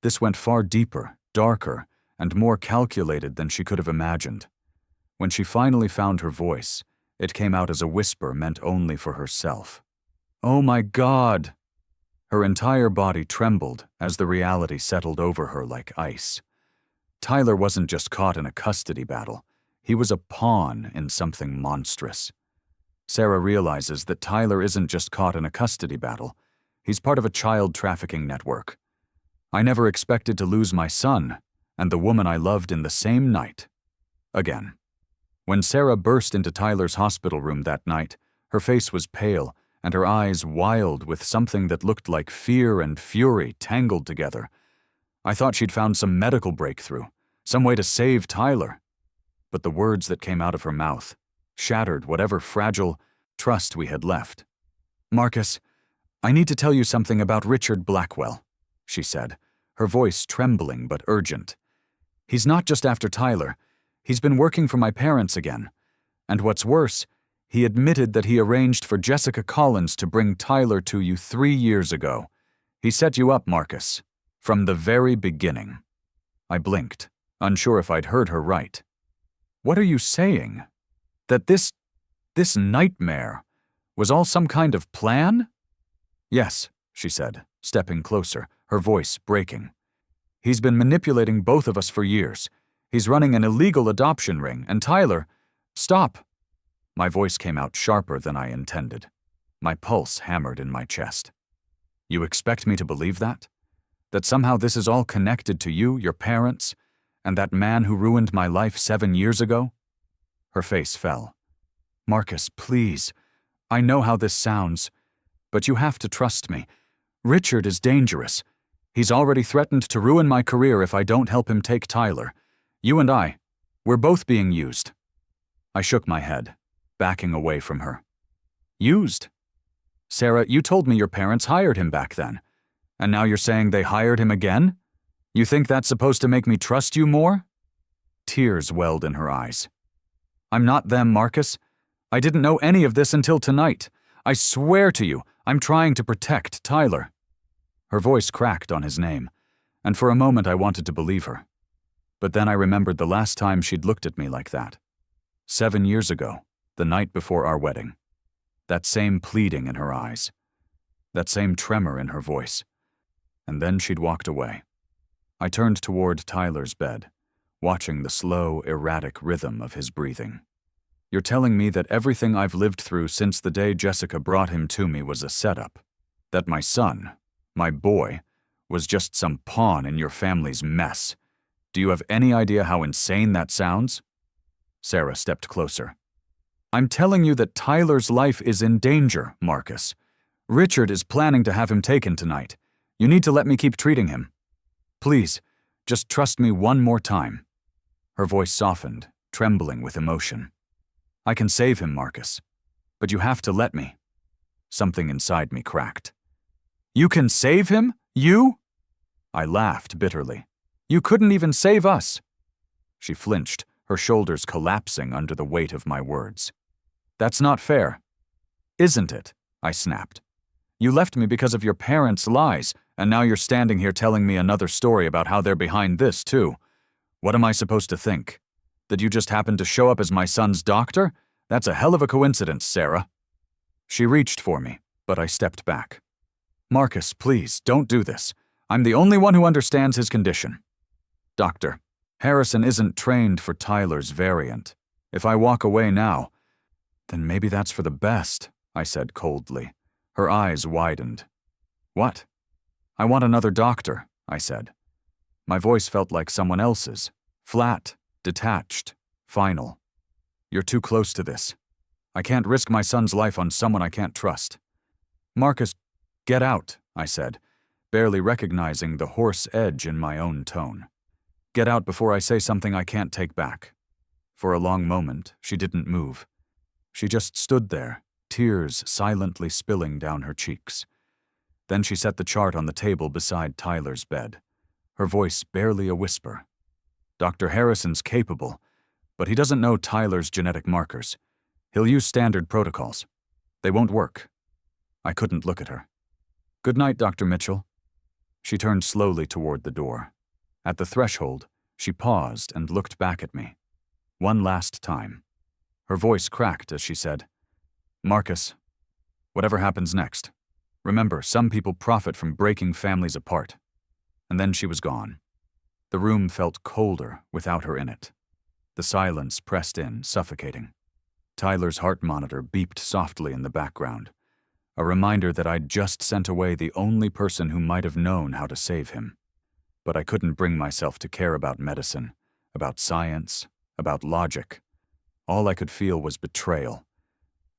This went far deeper, darker, and more calculated than she could have imagined. When she finally found her voice, it came out as a whisper meant only for herself. "Oh my God!" Her entire body trembled as the reality settled over her like ice. Tyler wasn't just caught in a custody battle. He was a pawn in something monstrous. Sarah realizes that Tyler isn't just caught in a custody battle. He's part of a child trafficking network. I never expected to lose my son and the woman I loved in the same night. Again. When Sarah burst into Tyler's hospital room that night, her face was pale and her eyes wild with something that looked like fear and fury tangled together. I thought she'd found some medical breakthrough, some way to save Tyler. But the words that came out of her mouth shattered whatever fragile trust we had left. "Marcus, I need to tell you something about Richard Blackwell," she said, her voice trembling but urgent. "He's not just after Tyler. He's been working for my parents again. And what's worse, he admitted that he arranged for Jessica Collins to bring Tyler to you 3 years ago. He set you up, Marcus, from the very beginning." I blinked, unsure if I'd heard her right. "What are you saying? That this nightmare was all some kind of plan?" "Yes," she said, stepping closer, her voice breaking. "He's been manipulating both of us for years. He's running an illegal adoption ring, and Tyler—" "Stop!" My voice came out sharper than I intended. My pulse hammered in my chest. "You expect me to believe that? That somehow this is all connected to you, your parents, and that man who ruined my life 7 years ago?" Her face fell. "Marcus, please. I know how this sounds, but you have to trust me. Richard is dangerous. He's already threatened to ruin my career if I don't help him take Tyler. You and we're both being used." I shook my head, backing away from her. "Used? Sarah, you told me your parents hired him back then, and now you're saying they hired him again? You think that's supposed to make me trust you more?" Tears welled in her eyes. "I'm not them, Marcus. I didn't know any of this until tonight. I swear to you, I'm trying to protect Tyler." Her voice cracked on his name, and for a moment I wanted to believe her. But then I remembered the last time she'd looked at me like that. 7 years ago, the night before our wedding. That same pleading in her eyes. That same tremor in her voice. And then she'd walked away. I turned toward Tyler's bed, watching the slow, erratic rhythm of his breathing. "You're telling me that everything I've lived through since the day Jessica brought him to me was a setup? That my son, my boy, was just some pawn in your family's mess? Do you have any idea how insane that sounds?" Sarah stepped closer. "I'm telling you that Tyler's life is in danger, Marcus. Richard is planning to have him taken tonight. You need to let me keep treating him. Please, just trust me one more time." Her voice softened, trembling with emotion. "I can save him, Marcus, but you have to let me." Something inside me cracked. "You can save him? You?" I laughed bitterly. "You couldn't even save us." She flinched, her shoulders collapsing under the weight of my words. "That's not fair." "Isn't it?" I snapped. "You left me because of your parents' lies, and now you're standing here telling me another story about how they're behind this, too. What am I supposed to think? That you just happened to show up as my son's doctor? That's a hell of a coincidence, Sarah." She reached for me, but I stepped back. "Marcus, please, don't do this. I'm the only one who understands his condition." "Doctor, Harrison isn't trained for Tyler's variant. If I walk away now, then maybe that's for the best," I said coldly. Her eyes widened. "What?" "I want another doctor," I said. My voice felt like someone else's, flat, detached, final. "You're too close to this. I can't risk my son's life on someone I can't trust." "Marcus, get out," I said, barely recognizing the hoarse edge in my own tone. "Get out before I say something I can't take back." For a long moment, she didn't move. She just stood there, tears silently spilling down her cheeks. Then she set the chart on the table beside Tyler's bed, her voice barely a whisper. Dr. Harrison's capable, but he doesn't know Tyler's genetic markers. He'll use standard protocols. They won't work. I couldn't look at her. Good night, Dr. Mitchell. She turned slowly toward the door. At the threshold, she paused and looked back at me. One last time. Her voice cracked as she said, Marcus, whatever happens next, remember, some people profit from breaking families apart. And then she was gone. The room felt colder without her in it. The silence pressed in, suffocating. Tyler's heart monitor beeped softly in the background, a reminder that I'd just sent away the only person who might have known how to save him. But I couldn't bring myself to care about medicine, about science, about logic. All I could feel was betrayal,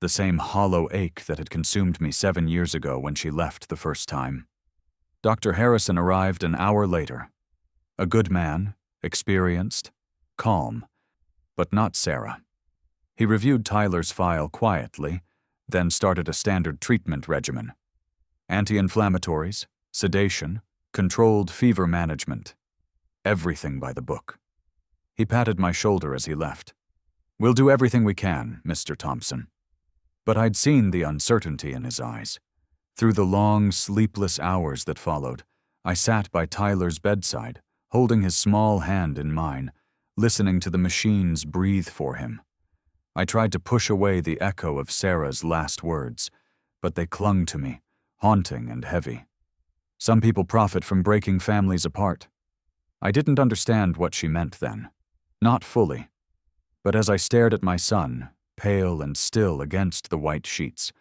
the same hollow ache that had consumed me 7 years ago when she left the first time. Dr. Harrison arrived an hour later. A good man, experienced, calm, but not Sarah. He reviewed Tyler's file quietly, then started a standard treatment regimen. Anti-inflammatories, sedation, controlled fever management. Everything by the book. He patted my shoulder as he left. We'll do everything we can, Mr. Thompson. But I'd seen the uncertainty in his eyes. Through the long, sleepless hours that followed, I sat by Tyler's bedside, holding his small hand in mine, listening to the machines breathe for him. I tried to push away the echo of Sarah's last words, but they clung to me, haunting and heavy. Some people profit from breaking families apart. I didn't understand what she meant then. Not fully. But as I stared at my son, pale and still against the white sheets,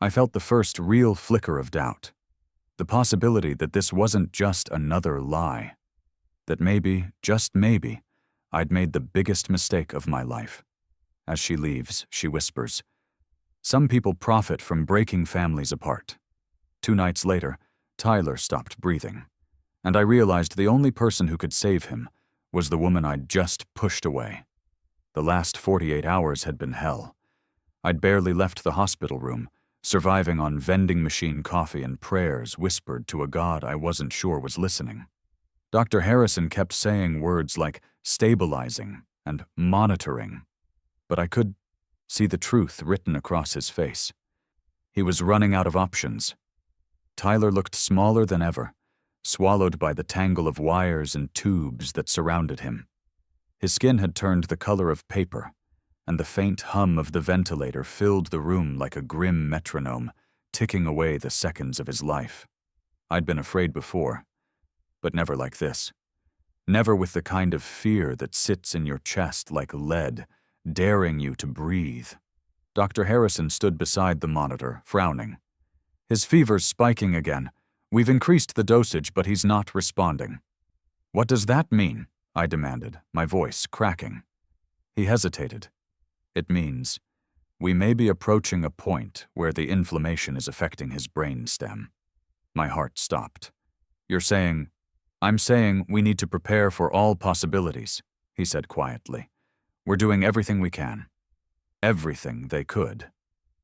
I felt the first real flicker of doubt. The possibility that this wasn't just another lie. That maybe, just maybe, I'd made the biggest mistake of my life. As she leaves, she whispers, Some people profit from breaking families apart. 2 nights later, Tyler stopped breathing, and I realized the only person who could save him was the woman I'd just pushed away. The last 48 hours had been hell. I'd barely left the hospital room, surviving on vending machine coffee and prayers whispered to a God I wasn't sure was listening. Dr. Harrison kept saying words like stabilizing and monitoring, but I could see the truth written across his face. He was running out of options. Tyler looked smaller than ever, swallowed by the tangle of wires and tubes that surrounded him. His skin had turned the color of paper, and the faint hum of the ventilator filled the room like a grim metronome, ticking away the seconds of his life. I'd been afraid before, but never like this. Never with the kind of fear that sits in your chest like lead, daring you to breathe. Dr. Harrison stood beside the monitor, frowning. His fever's spiking again. We've increased the dosage, but he's not responding. What does that mean? I demanded, my voice cracking. He hesitated. It means we may be approaching a point where the inflammation is affecting his brain stem. My heart stopped. You're saying, I'm saying we need to prepare for all possibilities, he said quietly. We're doing everything we can. Everything they could,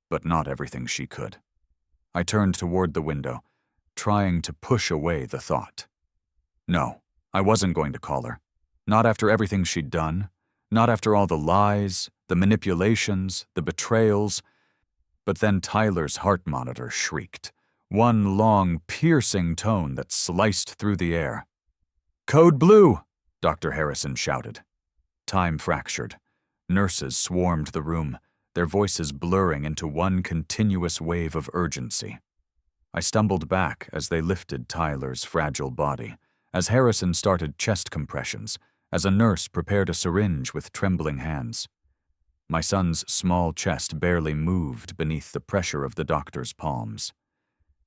but not everything she could. I turned toward the window, trying to push away the thought. No, I wasn't going to call her. Not after everything she'd done, not after all the lies, the manipulations, the betrayals. But then Tyler's heart monitor shrieked, one long, piercing tone that sliced through the air. Code Blue, Dr. Harrison shouted. Time fractured. Nurses swarmed the room, their voices blurring into one continuous wave of urgency. I stumbled back as they lifted Tyler's fragile body, as Harrison started chest compressions, as a nurse prepared a syringe with trembling hands. My son's small chest barely moved beneath the pressure of the doctor's palms.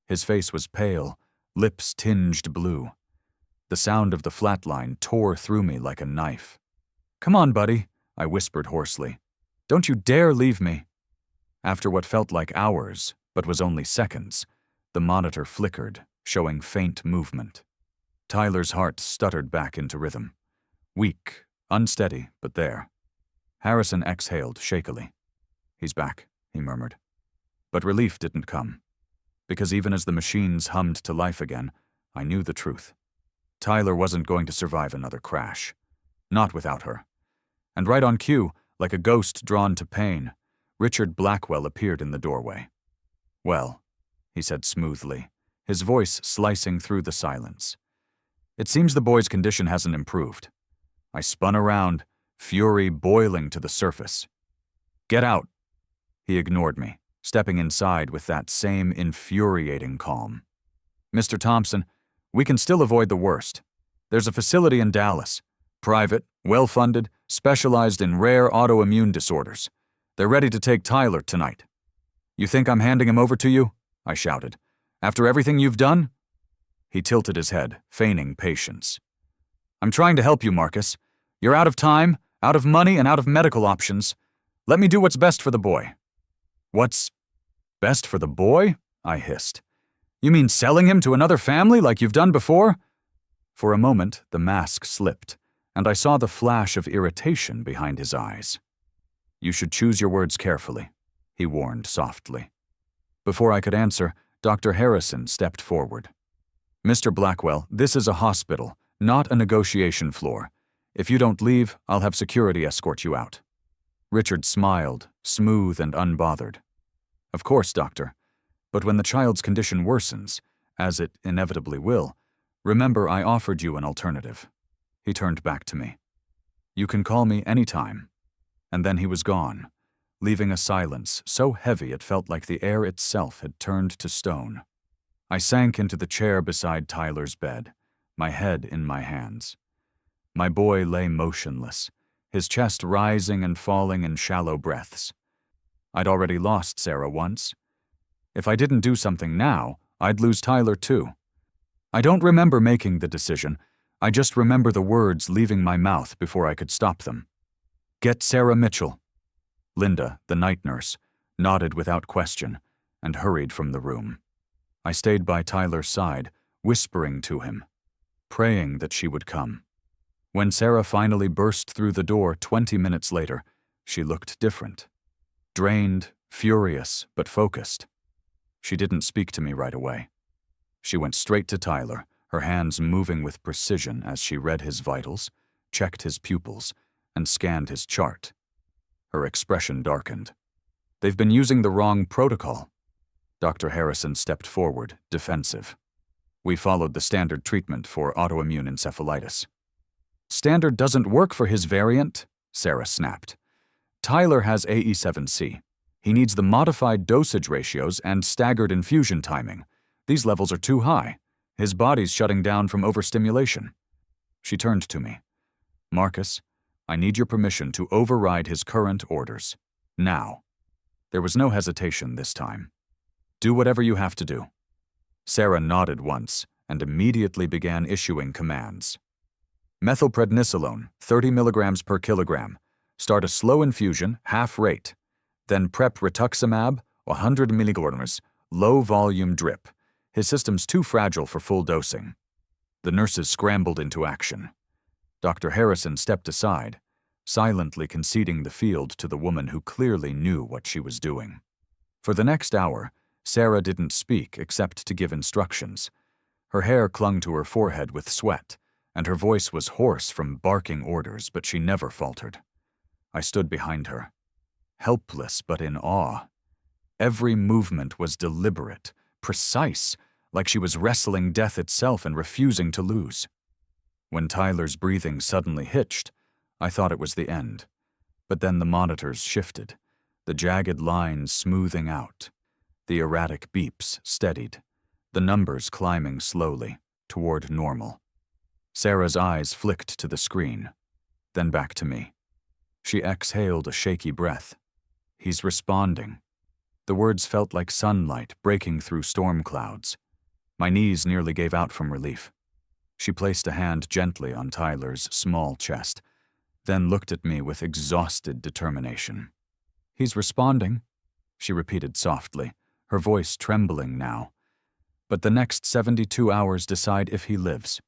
His face was pale, lips tinged blue. The sound of the flatline tore through me like a knife. Come on, buddy, I whispered hoarsely. Don't you dare leave me. After what felt like hours, but was only seconds, the monitor flickered, showing faint movement. Tyler's heart stuttered back into rhythm. Weak, unsteady, but there. Harrison exhaled shakily. He's back, he murmured. But relief didn't come. because even as the machines hummed to life again, I knew the truth. Tyler wasn't going to survive another crash. Not without her. And right on cue, like a ghost drawn to pain, Richard Blackwell appeared in the doorway. "Well," he said smoothly, his voice slicing through the silence. "It seems the boy's condition hasn't improved." I spun around, fury boiling to the surface. "Get out." He ignored me, stepping inside with that same infuriating calm. "Mr. Thompson, we can still avoid the worst. There's a facility in Dallas. Private, well-funded, specialized in rare autoimmune disorders. They're ready to take Tyler tonight." "You think I'm handing him over to you?" I shouted. "After everything you've done?" He tilted his head, feigning patience. "I'm trying to help you, Marcus. You're out of time, out of money, and out of medical options. Let me do what's best for the boy." "What's best for the boy?" I hissed. "You mean selling him to another family like you've done before?" For a moment, the mask slipped, and I saw the flash of irritation behind his eyes. "You should choose your words carefully," he warned softly. Before I could answer, Dr. Harrison stepped forward. "Mr. Blackwell, this is a hospital, not a negotiation floor. If you don't leave, I'll have security escort you out." Richard smiled, smooth and unbothered. "Of course, doctor. But when the child's condition worsens, as it inevitably will, remember I offered you an alternative." He turned back to me. "You can call me any time." And then he was gone, leaving a silence so heavy it felt like the air itself had turned to stone. I sank into the chair beside Tyler's bed, my head in my hands. My boy lay motionless, his chest rising and falling in shallow breaths. I'd already lost Sarah once. If I didn't do something now, I'd lose Tyler too. I don't remember making the decision. I just remember the words leaving my mouth before I could stop them. "Get Sarah Mitchell." Linda, the night nurse, nodded without question and hurried from the room. I stayed by Tyler's side, whispering to him, praying that she would come. When Sarah finally burst through the door 20 minutes later, she looked different. Drained, furious, but focused. She didn't speak to me right away. She went straight to Tyler, her hands moving with precision as she read his vitals, checked his pupils, and scanned his chart. Her expression darkened. "They've been using the wrong protocol." Dr. Harrison stepped forward, defensive. "We followed the standard treatment for autoimmune encephalitis." "Standard doesn't work for his variant," Sarah snapped. "Tyler has AE7C. He needs the modified dosage ratios and staggered infusion timing. These levels are too high. His body's shutting down from overstimulation." She turned to me. "Marcus, I need your permission to override his current orders. Now." There was no hesitation this time. "Do whatever you have to do." Sarah nodded once and immediately began issuing commands. "Methylprednisolone, 30 milligrams per kilogram. Start a slow infusion, half rate. Then prep rituximab, 100 milligrams, low volume drip. His system's too fragile for full dosing." The nurses scrambled into action. Dr. Harrison stepped aside, silently conceding the field to the woman who clearly knew what she was doing. For the next hour, Sarah didn't speak except to give instructions. Her hair clung to her forehead with sweat, and her voice was hoarse from barking orders, but she never faltered. I stood behind her, helpless but in awe. Every movement was deliberate, precise, like she was wrestling death itself and refusing to lose. When Tyler's breathing suddenly hitched, I thought it was the end. But then the monitors shifted, the jagged lines smoothing out, the erratic beeps steadied, the numbers climbing slowly toward normal. Sarah's eyes flicked to the screen, then back to me. She exhaled a shaky breath. "He's responding." The words felt like sunlight breaking through storm clouds. My knees nearly gave out from relief. She placed a hand gently on Tyler's small chest, then looked at me with exhausted determination. "He's responding," she repeated softly, her voice trembling now. "But the next 72 hours decide if he lives."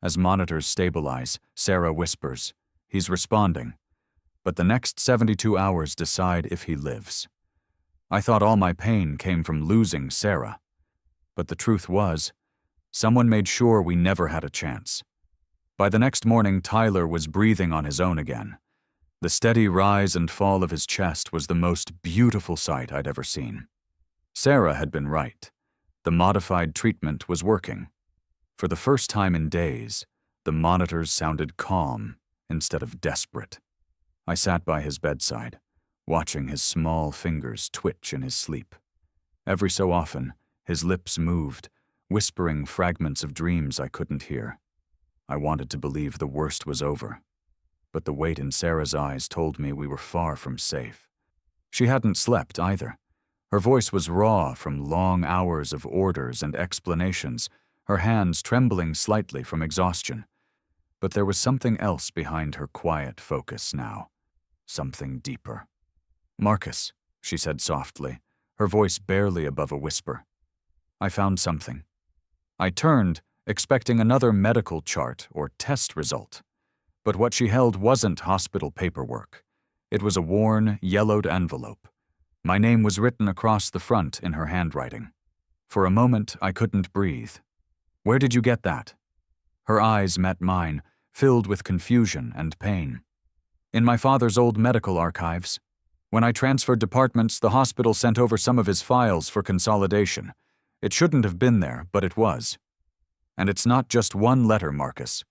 As monitors stabilize, Sarah whispers, "He's responding. But the next 72 hours decide if he lives." I thought all my pain came from losing Sarah. But the truth was, someone made sure we never had a chance. By the next morning, Tyler was breathing on his own again. The steady rise and fall of his chest was the most beautiful sight I'd ever seen. Sarah had been right. The modified treatment was working. For the first time in days, the monitors sounded calm instead of desperate. I sat by his bedside, watching his small fingers twitch in his sleep. Every so often, his lips moved, whispering fragments of dreams I couldn't hear. I wanted to believe the worst was over, but the weight in Sarah's eyes told me we were far from safe. She hadn't slept either. Her voice was raw from long hours of orders and explanations, her hands trembling slightly from exhaustion. But there was something else behind her quiet focus now, something deeper. "Marcus," she said softly, her voice barely above a whisper. "I found something." I turned, expecting another medical chart or test result. But what she held wasn't hospital paperwork. It was a worn, yellowed envelope. My name was written across the front in her handwriting. For a moment, I couldn't breathe. "Where did you get that?" Her eyes met mine, filled with confusion and pain. "In my father's old medical archives. When I transferred departments, the hospital sent over some of his files for consolidation. It shouldn't have been there, but it was. And it's not just one letter, Marcus."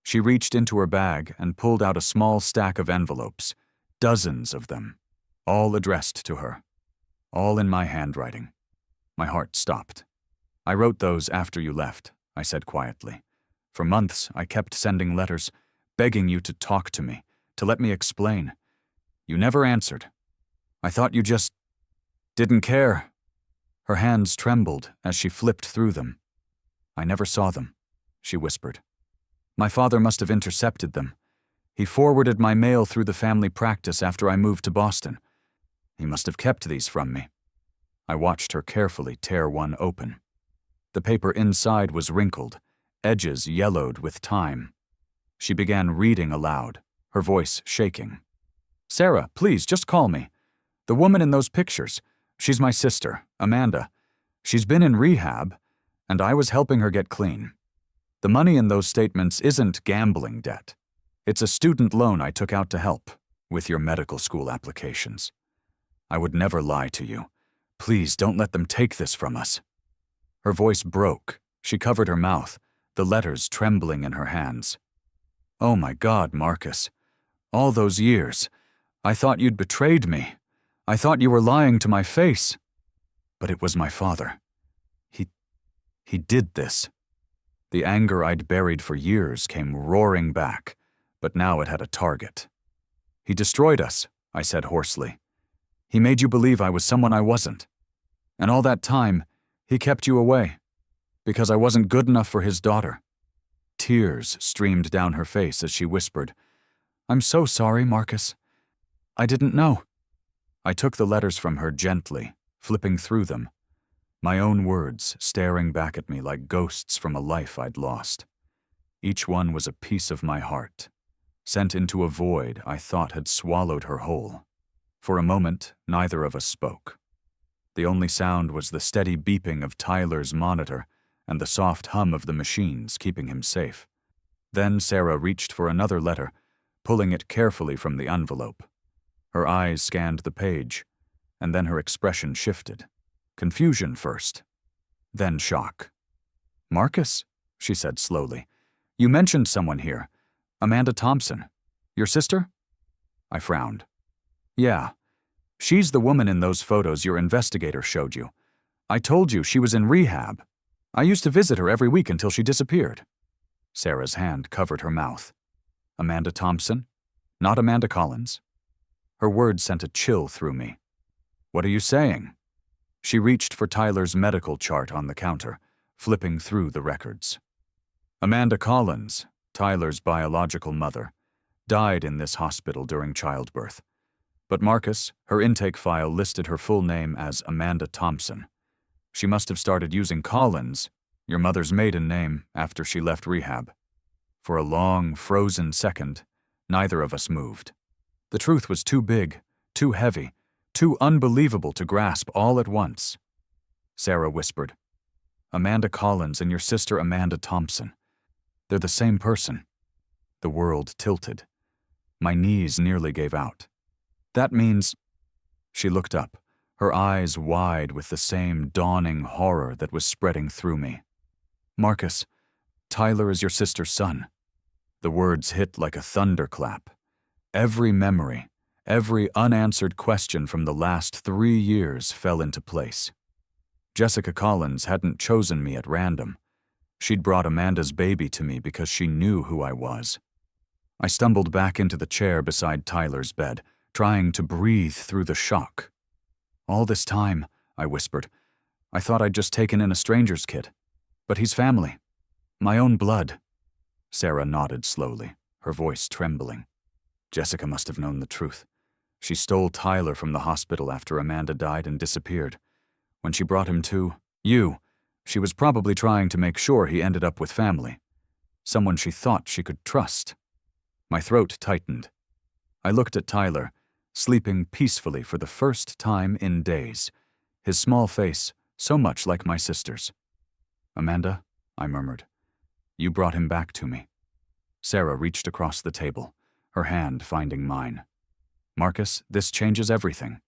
She reached into her bag and pulled out a small stack of envelopes, dozens of them, all addressed to her, all in my handwriting. My heart stopped. "I wrote those after you left," I said quietly. "For months, I kept sending letters, begging you to talk to me, to let me explain. You never answered. I thought you just didn't care." Her hands trembled as she flipped through them. "I never saw them," she whispered. "My father must have intercepted them. He forwarded my mail through the family practice after I moved to Boston. He must have kept these from me." I watched her carefully tear one open. The paper inside was wrinkled, edges yellowed with time. She began reading aloud, her voice shaking. "Sarah, please, just call me. The woman in those pictures, she's my sister, Amanda. She's been in rehab, and I was helping her get clean. The money in those statements isn't gambling debt. It's a student loan I took out to help with your medical school applications. I would never lie to you. Please don't let them take this from us." Her voice broke. She covered her mouth, the letters trembling in her hands. "Oh my God, Marcus. All those years. I thought you'd betrayed me. I thought you were lying to my face. But it was my father. He did this." The anger I'd buried for years came roaring back, but now it had a target. "He destroyed us," I said hoarsely. "He made you believe I was someone I wasn't. And all that time, he kept you away, because I wasn't good enough for his daughter." Tears streamed down her face as she whispered, "I'm so sorry, Marcus. I didn't know." I took the letters from her gently, flipping through them, my own words staring back at me like ghosts from a life I'd lost. Each one was a piece of my heart, sent into a void I thought had swallowed her whole. For a moment, neither of us spoke. The only sound was the steady beeping of Tyler's monitor and the soft hum of the machines keeping him safe. Then Sarah reached for another letter, pulling it carefully from the envelope. Her eyes scanned the page, and then her expression shifted. Confusion first, then shock. "Marcus," she said slowly, "you mentioned someone here. Amanda Thompson. Your sister?" I frowned. "Yeah. She's the woman in those photos your investigator showed you. I told you she was in rehab. I used to visit her every week until she disappeared." Sarah's hand covered her mouth. "Amanda Thompson? Not Amanda Collins?" Her words sent a chill through me. "What are you saying?" She reached for Tyler's medical chart on the counter, flipping through the records. "Amanda Collins, Tyler's biological mother, died in this hospital during childbirth. But Marcus, her intake file listed her full name as Amanda Thompson. She must have started using Collins, your mother's maiden name, after she left rehab." For a long, frozen second, neither of us moved. The truth was too big, too heavy, too unbelievable to grasp all at once. Sarah whispered, Amanda Collins and your sister Amanda Thompson. They're the same person." The world tilted. My knees nearly gave out. "That means—" She looked up, her eyes wide with the same dawning horror that was spreading through me. "Marcus, Tyler is your sister's son." The words hit like a thunderclap. Every memory, every unanswered question from the last 3 years fell into place. Jessica Collins hadn't chosen me at random. She'd brought Amanda's baby to me because she knew who I was. I stumbled back into the chair beside Tyler's bed, trying to breathe through the shock. "All this time," I whispered, "I thought I'd just taken in a stranger's kid. But he's family. My own blood." Sarah nodded slowly, her voice trembling. Jessica must have known the truth. She stole Tyler from the hospital after Amanda died and disappeared. When she brought him to you, she was probably trying to make sure he ended up with family. Someone she thought she could trust. My throat tightened. I looked at Tyler, sleeping peacefully for the first time in days, his small face so much like my sister's. "Amanda," I murmured, "you brought him back to me." Sarah reached across the table, her hand finding mine. "Marcus, this changes everything.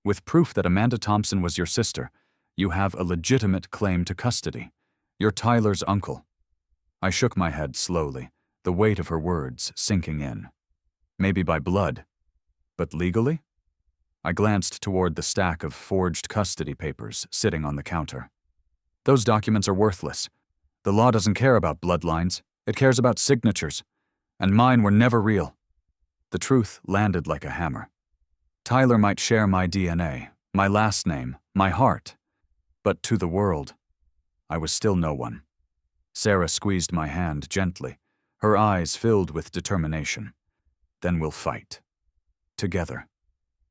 With proof that Amanda Thompson was your sister, you have a legitimate claim to custody. You're Tyler's uncle." I shook my head slowly, the weight of her words sinking in. "Maybe by blood, but legally?" I glanced toward the stack of forged custody papers sitting on the counter. "Those documents are worthless. The law doesn't care about bloodlines. It cares about signatures. And mine were never real." The truth landed like a hammer. Tyler might share my DNA, my last name, my heart. But to the world, I was still no one. Sarah squeezed my hand gently, her eyes filled with determination. "Then we'll fight. Together.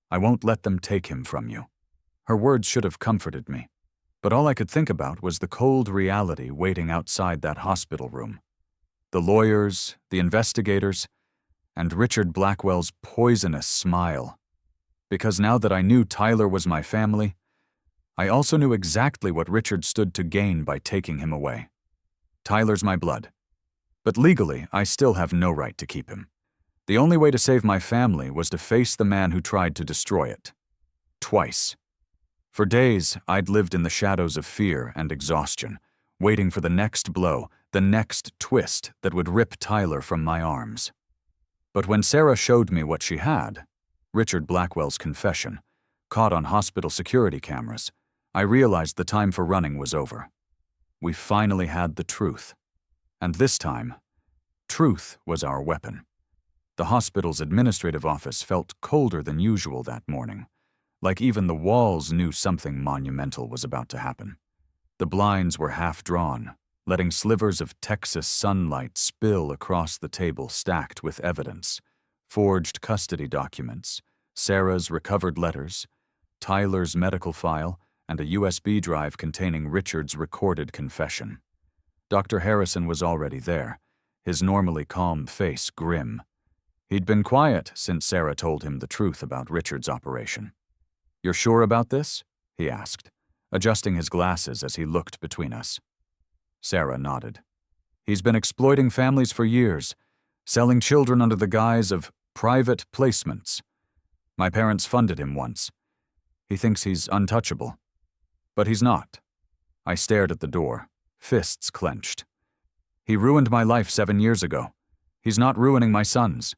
I won't let them take him from you." Her words should have comforted me, but all I could think about was the cold reality waiting outside that hospital room. The lawyers, the investigators, and Richard Blackwell's poisonous smile. Because now that I knew Tyler was my family, I also knew exactly what Richard stood to gain by taking him away. Tyler's my blood. But legally, I still have no right to keep him. The only way to save my family was to face the man who tried to destroy it. Twice. For days, I'd lived in the shadows of fear and exhaustion, waiting for the next blow, the next twist that would rip Tyler from my arms. But when Sarah showed me what she had, Richard Blackwell's confession, caught on hospital security cameras, I realized the time for running was over. We finally had the truth. And this time, truth was our weapon. The hospital's administrative office felt colder than usual that morning, like even the walls knew something monumental was about to happen. The blinds were half drawn, letting slivers of Texas sunlight spill across the table stacked with evidence, forged custody documents, Sarah's recovered letters, Tyler's medical file, and a USB drive containing Richard's recorded confession. Dr. Harrison was already there, his normally calm face grim. He'd been quiet since Sarah told him the truth about Richard's operation. "You're sure about this?" he asked, adjusting his glasses as he looked between us. Sarah nodded. "He's been exploiting families for years, selling children under the guise of private placements. My parents funded him once. He thinks he's untouchable. But he's not." I stared at the door, fists clenched. "He ruined my life 7 years ago. He's not ruining my son's."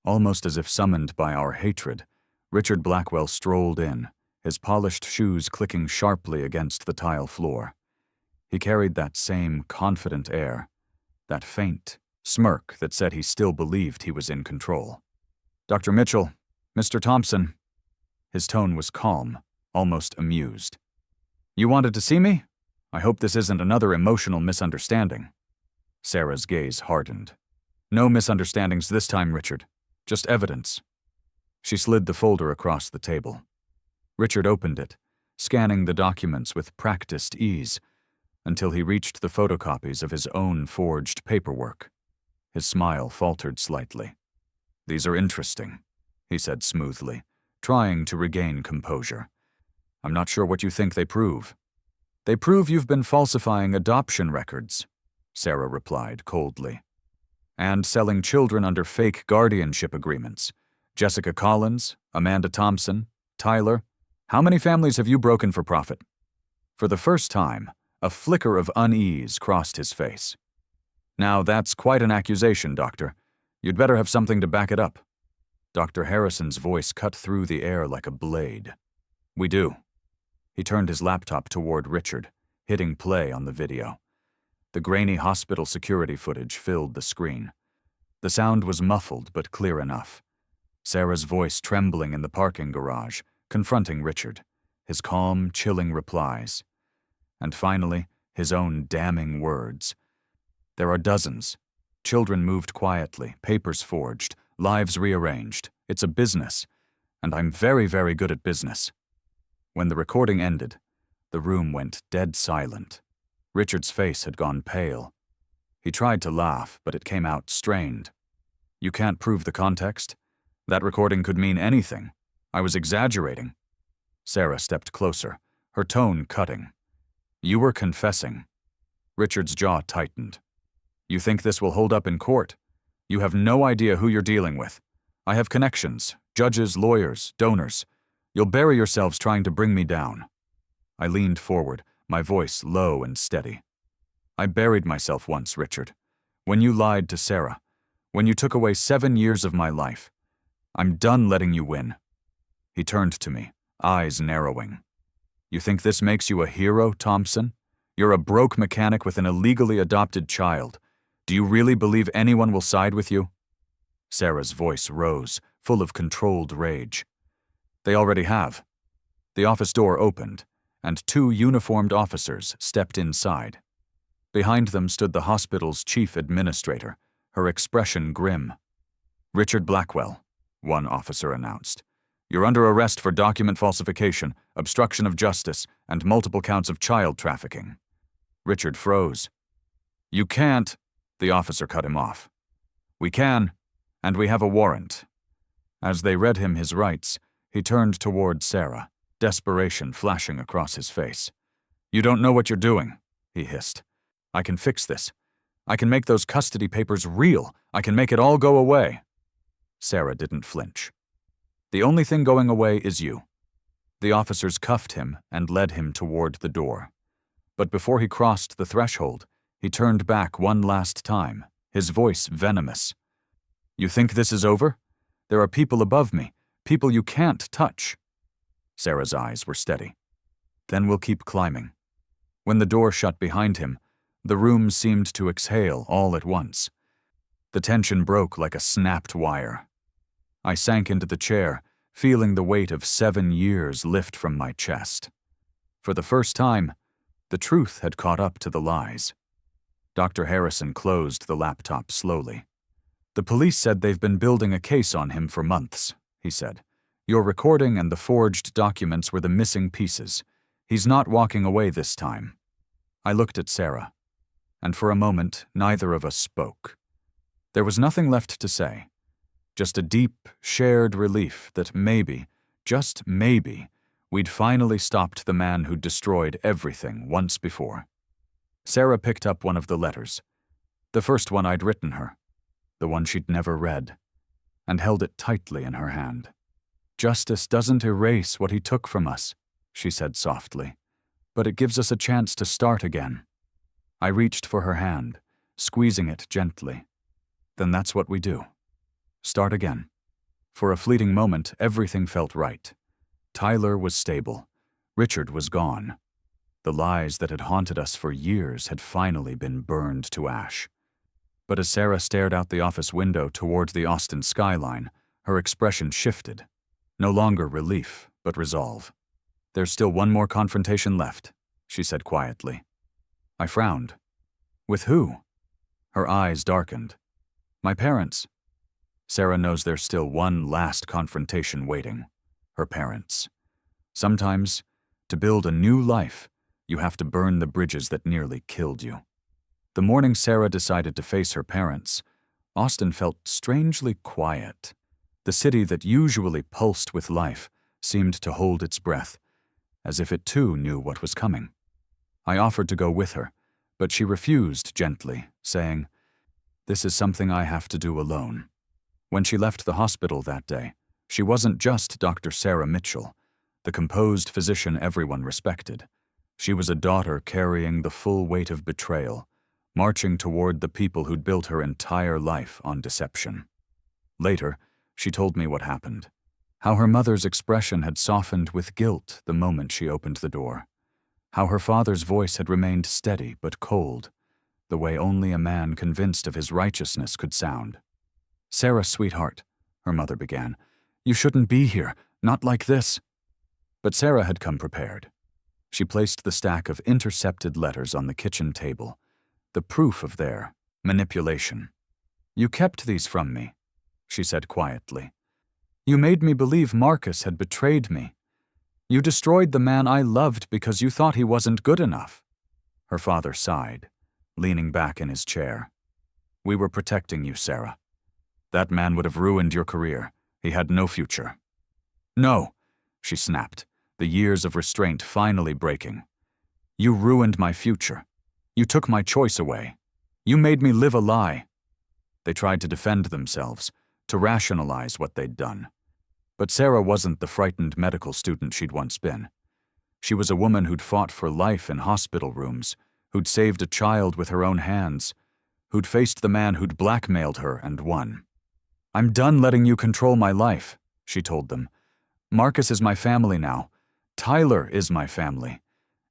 Almost as if summoned by our hatred, Richard Blackwell strolled in, his polished shoes clicking sharply against the tile floor. He carried that same confident air, that faint smirk that said he still believed he was in control. "Dr. Mitchell, Mr. Thompson." His tone was calm, almost amused. "You wanted to see me? I hope this isn't another emotional misunderstanding." Sarah's gaze hardened. "No misunderstandings this time, Richard. Just evidence." She slid the folder across the table. Richard opened it, scanning the documents with practiced ease, until he reached the photocopies of his own forged paperwork. His smile faltered slightly. "These are interesting," he said smoothly, trying to regain composure. "I'm not sure what you think they prove." They prove you've been falsifying adoption records, Sarah replied coldly. And selling children under fake guardianship agreements. Jessica Collins, Amanda Thompson, Tyler. How many families have you broken for profit? For the first time, a flicker of unease crossed his face. Now that's quite an accusation, Doctor. You'd better have something to back it up. Dr. Harrison's voice cut through the air like a blade. We do. He turned his laptop toward Richard, hitting play on the video. The grainy hospital security footage filled the screen. The sound was muffled but clear enough. Sarah's voice trembling in the parking garage, confronting Richard, his calm, chilling replies. And finally, his own damning words. There are dozens. Children moved quietly, papers forged, lives rearranged. It's a business, and I'm very, very good at business. When the recording ended, the room went dead silent. Richard's face had gone pale. He tried to laugh, but it came out strained. You can't prove the context? That recording could mean anything. I was exaggerating. Sarah stepped closer, her tone cutting. You were confessing. Richard's jaw tightened. You think this will hold up in court? You have no idea who you're dealing with. I have connections, judges, lawyers, donors. You'll bury yourselves trying to bring me down. I leaned forward, my voice low and steady. I buried myself once, Richard. When you lied to Sarah. When you took away 7 years of my life. I'm done letting you win. He turned to me, eyes narrowing. You think this makes you a hero, Thompson? You're a broke mechanic with an illegally adopted child. Do you really believe anyone will side with you? Sarah's voice rose, full of controlled rage. They already have. The office door opened, and 2 uniformed officers stepped inside. Behind them stood the hospital's chief administrator, her expression grim. Richard Blackwell, one officer announced. You're under arrest for document falsification, obstruction of justice, and multiple counts of child trafficking. Richard froze. You can't, the officer cut him off. We can, and we have a warrant. As they read him his rights, he turned toward Sarah, desperation flashing across his face. You don't know what you're doing, he hissed. I can fix this. I can make those custody papers real. I can make it all go away. Sarah didn't flinch. The only thing going away is you. The officers cuffed him and led him toward the door. But before he crossed the threshold, he turned back one last time, his voice venomous. You think this is over? There are people above me, people you can't touch. Sarah's eyes were steady. Then we'll keep climbing. When the door shut behind him, the room seemed to exhale all at once. The tension broke like a snapped wire. I sank into the chair, feeling the weight of 7 years lift from my chest. For the first time, the truth had caught up to the lies. Dr. Harrison closed the laptop slowly. The police said they've been building a case on him for months, he said. Your recording and the forged documents were the missing pieces. He's not walking away this time. I looked at Sarah, and for a moment, neither of us spoke. There was nothing left to say, just a deep, shared relief that maybe, just maybe, we'd finally stopped the man who'd destroyed everything once before. Sarah picked up one of the letters, the first one I'd written her, the one she'd never read, and held it tightly in her hand. Justice doesn't erase what he took from us, she said softly, but it gives us a chance to start again. I reached for her hand, squeezing it gently. Then that's what we do. Start again. For a fleeting moment, everything felt right. Tyler was stable. Richard was gone. The lies that had haunted us for years had finally been burned to ash. But as Sarah stared out the office window toward the Austin skyline, her expression shifted. No longer relief, but resolve. There's still one more confrontation left, she said quietly. I frowned. With who? Her eyes darkened. My parents. Sarah knows there's still one last confrontation waiting. Her parents. Sometimes, to build a new life, you have to burn the bridges that nearly killed you. The morning Sarah decided to face her parents, Austin felt strangely quiet. The city that usually pulsed with life seemed to hold its breath, as if it too knew what was coming. I offered to go with her, but she refused gently, saying, "This is something I have to do alone." When she left the hospital that day, she wasn't just Dr. Sarah Mitchell, the composed physician everyone respected. She was a daughter carrying the full weight of betrayal, marching toward the people who'd built her entire life on deception. Later, she told me what happened, how her mother's expression had softened with guilt the moment she opened the door, how her father's voice had remained steady but cold, the way only a man convinced of his righteousness could sound. "Sarah, sweetheart," her mother began, "you shouldn't be here, not like this." But Sarah had come prepared. She placed the stack of intercepted letters on the kitchen table, the proof of their manipulation. "You kept these from me," she said quietly. "You made me believe Marcus had betrayed me. You destroyed the man I loved because you thought he wasn't good enough." Her father sighed, leaning back in his chair. "We were protecting you, Sarah. That man would have ruined your career. He had no future." "No," she snapped, the years of restraint finally breaking. "You ruined my future. You took my choice away. You made me live a lie." They tried to defend themselves, to rationalize what they'd done. But Sarah wasn't the frightened medical student she'd once been. She was a woman who'd fought for life in hospital rooms, who'd saved a child with her own hands, who'd faced the man who'd blackmailed her and won. "I'm done letting you control my life," she told them. "Marcus is my family now. Tyler is my family.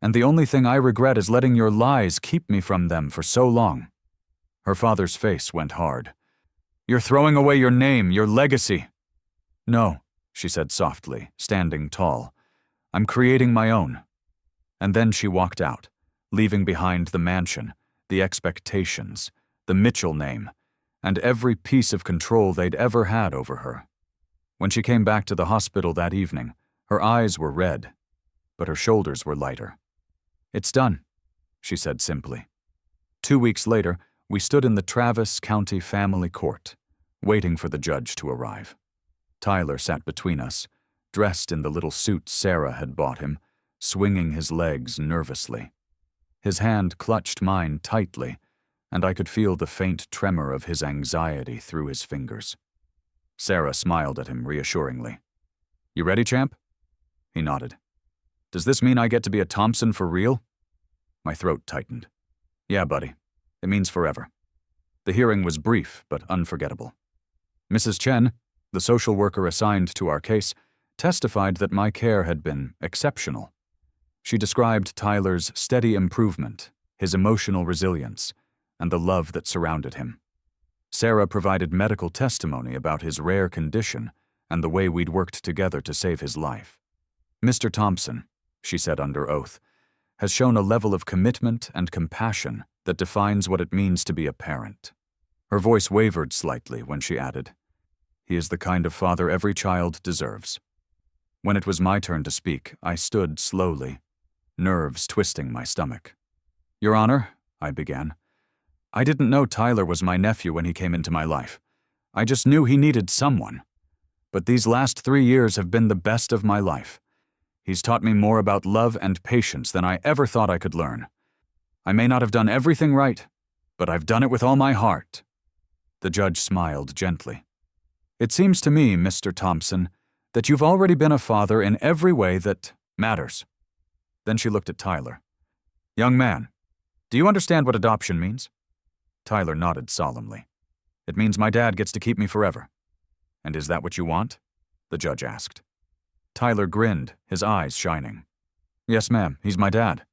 And the only thing I regret is letting your lies keep me from them for so long." Her father's face went hard. "You're throwing away your name, your legacy." "No," she said softly, standing tall. "I'm creating my own." And then she walked out, leaving behind the mansion, the expectations, the Mitchell name, and every piece of control they'd ever had over her. When she came back to the hospital that evening, her eyes were red, but her shoulders were lighter. "It's done," she said simply. 2 weeks later, we stood in the Travis County Family Court, waiting for the judge to arrive. Tyler sat between us, dressed in the little suit Sarah had bought him, swinging his legs nervously. His hand clutched mine tightly, and I could feel the faint tremor of his anxiety through his fingers. Sarah smiled at him reassuringly. "You ready, champ?" He nodded. "Does this mean I get to be a Thompson for real?" My throat tightened. "Yeah, buddy. It means forever." The hearing was brief but unforgettable. Mrs. Chen, the social worker assigned to our case, testified that my care had been exceptional. She described Tyler's steady improvement, his emotional resilience, and the love that surrounded him. Sarah provided medical testimony about his rare condition and the way we'd worked together to save his life. "Mr. Thompson," she said under oath, "has shown a level of commitment and compassion that defines what it means to be a parent." Her voice wavered slightly when she added, "He is the kind of father every child deserves." When it was my turn to speak, I stood slowly, nerves twisting my stomach. "Your Honor," I began, "I didn't know Tyler was my nephew when he came into my life. I just knew he needed someone. But these last 3 years have been the best of my life. He's taught me more about love and patience than I ever thought I could learn. I may not have done everything right, but I've done it with all my heart." The judge smiled gently. "It seems to me, Mr. Thompson, that you've already been a father in every way that matters." Then she looked at Tyler. "Young man, do you understand what adoption means?" Tyler nodded solemnly. "It means my dad gets to keep me forever." "And is that what you want?" the judge asked. Tyler grinned, his eyes shining. "Yes, ma'am, he's my dad."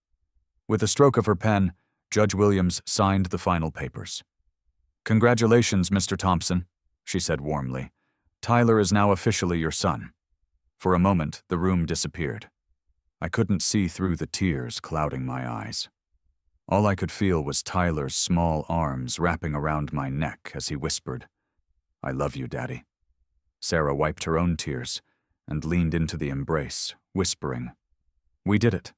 With a stroke of her pen, Judge Williams signed the final papers. "Congratulations, Mr. Thompson," she said warmly. "Tyler is now officially your son." For a moment, the room disappeared. I couldn't see through the tears clouding my eyes. All I could feel was Tyler's small arms wrapping around my neck as he whispered, "I love you, Daddy." Sarah wiped her own tears and leaned into the embrace, whispering, "We did it."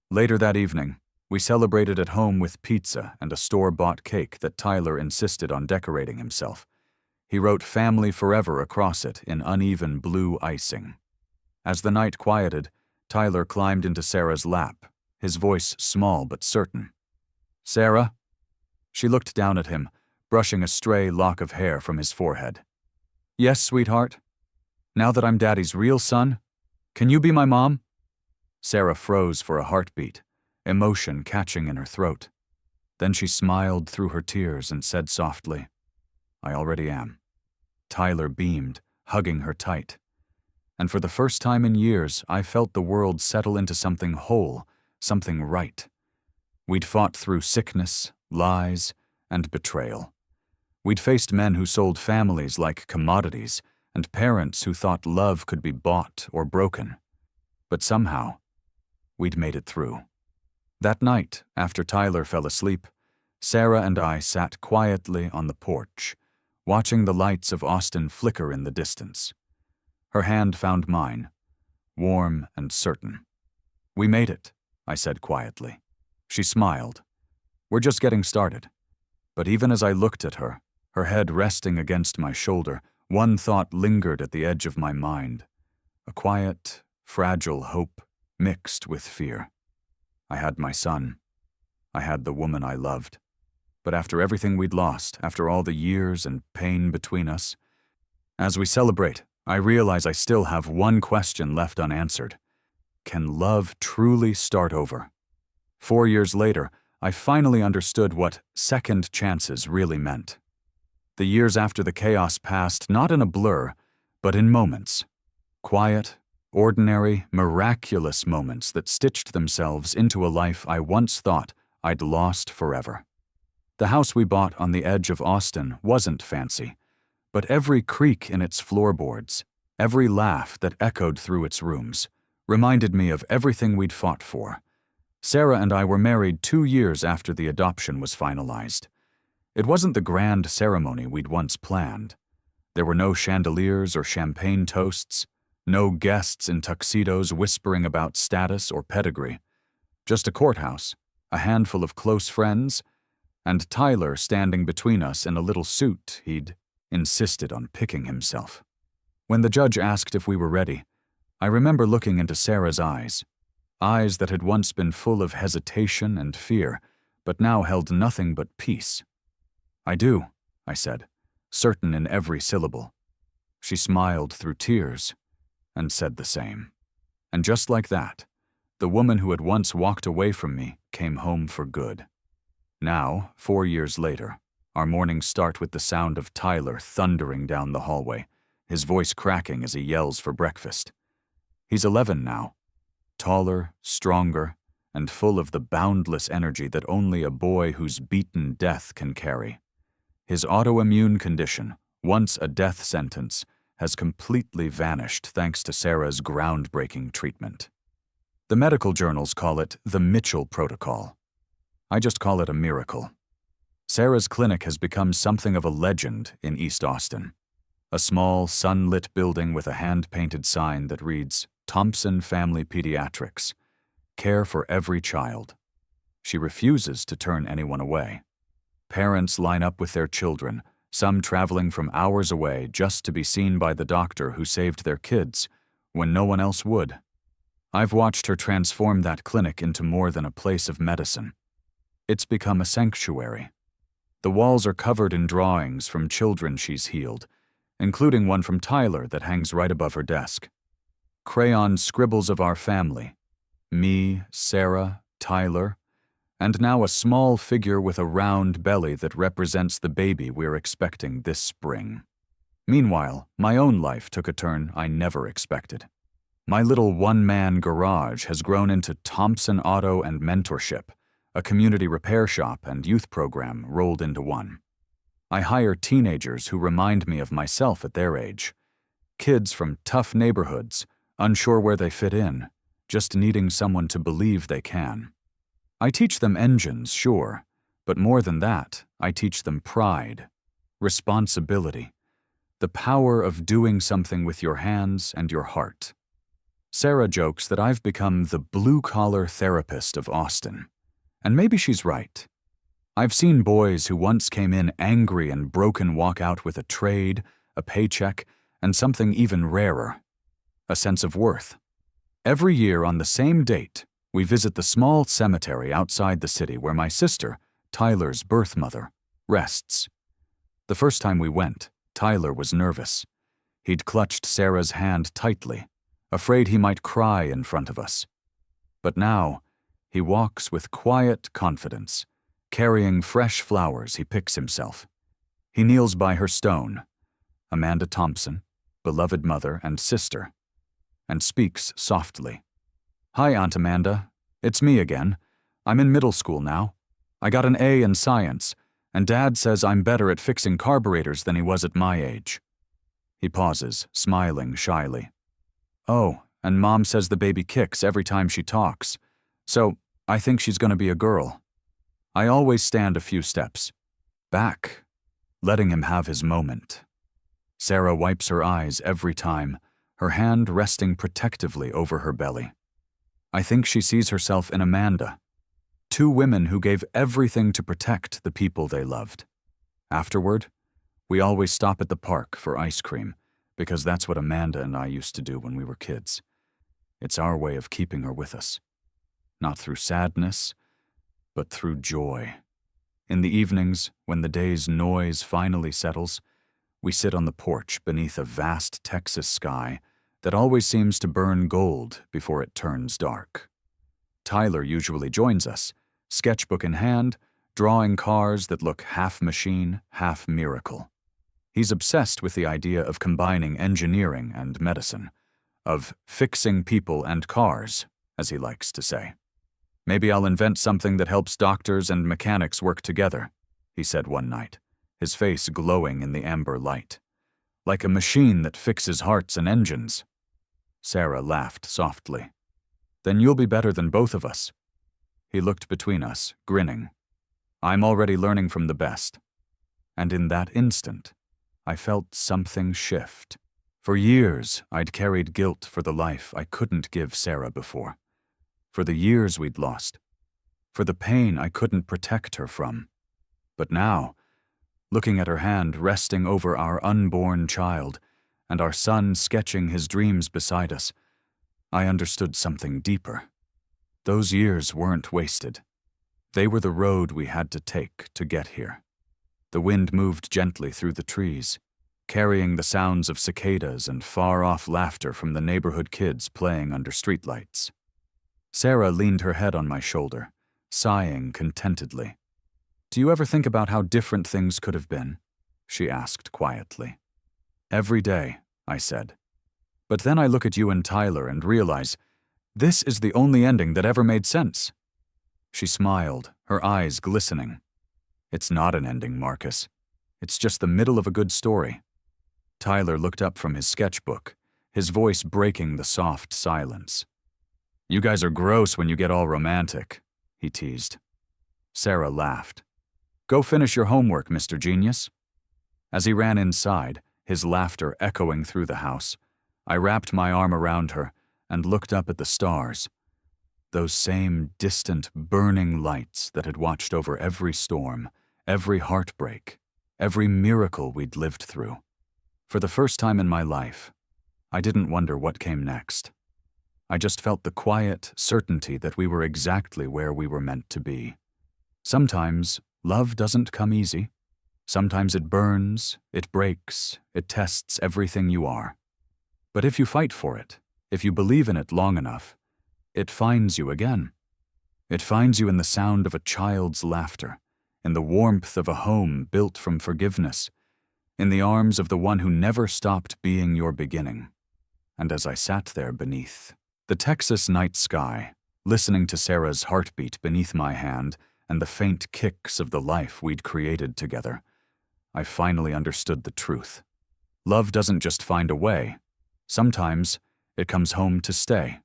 Later that evening, we celebrated at home with pizza and a store-bought cake that Tyler insisted on decorating himself. He wrote "Family Forever" across it in uneven blue icing. As the night quieted, Tyler climbed into Sarah's lap, his voice small but certain. "Sarah?" She looked down at him, brushing a stray lock of hair from his forehead. "Yes, sweetheart? Now that I'm Daddy's real son, can you be my mom?" Sarah froze for a heartbeat, emotion catching in her throat. Then she smiled through her tears and said softly, "I already am." Tyler beamed, hugging her tight. And for the first time in years, I felt the world settle into something whole, something right. We'd fought through sickness, lies, and betrayal. We'd faced men who sold families like commodities, and parents who thought love could be bought or broken. But somehow, we'd made it through. That night, after Tyler fell asleep, Sarah and I sat quietly on the porch, watching the lights of Austin flicker in the distance. Her hand found mine, warm and certain. "We made it," I said quietly. She smiled. "We're just getting started." But even as I looked at her, her head resting against my shoulder, one thought lingered at the edge of my mind. A quiet, fragile hope mixed with fear. I had my son. I had the woman I loved. But after everything we'd lost, after all the years and pain between us, as we celebrate, I realize I still have one question left unanswered. Can love truly start over? 4 years later, I finally understood what second chances really meant. The years after the chaos passed not in a blur, but in moments. Quiet, ordinary, miraculous moments that stitched themselves into a life I once thought I'd lost forever. The house we bought on the edge of Austin wasn't fancy, but every creak in its floorboards, every laugh that echoed through its rooms, reminded me of everything we'd fought for. Sarah and I were married 2 years after the adoption was finalized. It wasn't the grand ceremony we'd once planned. There were no chandeliers or champagne toasts, no guests in tuxedos whispering about status or pedigree. Just a courthouse, a handful of close friends, and Tyler standing between us in a little suit he'd insisted on picking himself. When the judge asked if we were ready, I remember looking into Sarah's eyes that had once been full of hesitation and fear, but now held nothing but peace. "I do," I said, certain in every syllable. She smiled through tears and said the same. And just like that, the woman who had once walked away from me came home for good. Now, 4 years later, our mornings start with the sound of Tyler thundering down the hallway, his voice cracking as he yells for breakfast. He's 11 now, taller, stronger, and full of the boundless energy that only a boy who's beaten death can carry. His autoimmune condition, once a death sentence, has completely vanished thanks to Sarah's groundbreaking treatment. The medical journals call it the Mitchell Protocol. I just call it a miracle. Sarah's clinic has become something of a legend in East Austin. A small, sunlit building with a hand-painted sign that reads, Thompson Family Pediatrics. Care for every child. She refuses to turn anyone away. Parents line up with their children, some traveling from hours away just to be seen by the doctor who saved their kids, when no one else would. I've watched her transform that clinic into more than a place of medicine. It's become a sanctuary. The walls are covered in drawings from children she's healed, including one from Tyler that hangs right above her desk. Crayon scribbles of our family, me, Sarah, Tyler, and now a small figure with a round belly that represents the baby we're expecting this spring. Meanwhile, my own life took a turn I never expected. My little one-man garage has grown into Thompson Auto and Mentorship, a community repair shop and youth program rolled into one. I hire teenagers who remind me of myself at their age. Kids from tough neighborhoods, unsure where they fit in, just needing someone to believe they can. I teach them engines, sure, but more than that, I teach them pride, responsibility, the power of doing something with your hands and your heart. Sarah jokes that I've become the blue-collar therapist of Austin. And maybe she's right. I've seen boys who once came in angry and broken walk out with a trade, a paycheck, and something even rarer, a sense of worth. Every year on the same date, We visit the small cemetery outside the city where my sister, Tyler's birth mother, rests. The first time we went, Tyler was nervous. He'd clutched Sarah's hand tightly, afraid he might cry in front of us. But now, he walks with quiet confidence, carrying fresh flowers he picks himself. He kneels by her stone, Amanda Thompson, beloved mother and sister, and speaks softly. "Hi, Aunt Amanda. It's me again. I'm in middle school now. I got an A in science, and Dad says I'm better at fixing carburetors than he was at my age." He pauses, smiling shyly. "Oh, and Mom says the baby kicks every time she talks, so I think she's going to be a girl." I always stand a few steps back, letting him have his moment. Sarah wipes her eyes every time, her hand resting protectively over her belly. I think she sees herself in Amanda, two women who gave everything to protect the people they loved. Afterward, we always stop at the park for ice cream, because that's what Amanda and I used to do when we were kids. It's our way of keeping her with us. Not through sadness, but through joy. In the evenings, when the day's noise finally settles, we sit on the porch beneath a vast Texas sky that always seems to burn gold before it turns dark. Tyler usually joins us, sketchbook in hand, drawing cars that look half machine, half miracle. He's obsessed with the idea of combining engineering and medicine, of fixing people and cars, as he likes to say. "Maybe I'll invent something that helps doctors and mechanics work together," he said one night, his face glowing in the amber light. "Like a machine that fixes hearts and engines." Sarah laughed softly. "Then you'll be better than both of us." He looked between us, grinning. "I'm already learning from the best." And in that instant, I felt something shift. For years, I'd carried guilt for the life I couldn't give Sarah before. For the years we'd lost. For the pain I couldn't protect her from. But now, looking at her hand resting over our unborn child, and our son sketching his dreams beside us, I understood something deeper. Those years weren't wasted. They were the road we had to take to get here. The wind moved gently through the trees, carrying the sounds of cicadas and far-off laughter from the neighborhood kids playing under streetlights. Sarah leaned her head on my shoulder, sighing contentedly. "Do you ever think about how different things could have been?" she asked quietly. "Every day," I said. "But then I look at you and Tyler and realize this is the only ending that ever made sense." She smiled, her eyes glistening. "It's not an ending, Marcus. It's just the middle of a good story." Tyler looked up from his sketchbook, his voice breaking the soft silence. "You guys are gross when you get all romantic," he teased. Sarah laughed. "Go finish your homework, Mr. Genius." As he ran inside, his laughter echoing through the house, I wrapped my arm around her and looked up at the stars. Those same distant, burning lights that had watched over every storm, every heartbreak, every miracle we'd lived through. For the first time in my life, I didn't wonder what came next. I just felt the quiet certainty that we were exactly where we were meant to be. Sometimes love doesn't come easy. Sometimes it burns, it breaks, it tests everything you are. But if you fight for it, if you believe in it long enough, it finds you again. It finds you in the sound of a child's laughter, in the warmth of a home built from forgiveness, in the arms of the one who never stopped being your beginning. And as I sat there beneath the Texas night sky, listening to Sarah's heartbeat beneath my hand and the faint kicks of the life we'd created together, I finally understood the truth. Love doesn't just find a way. Sometimes it comes home to stay.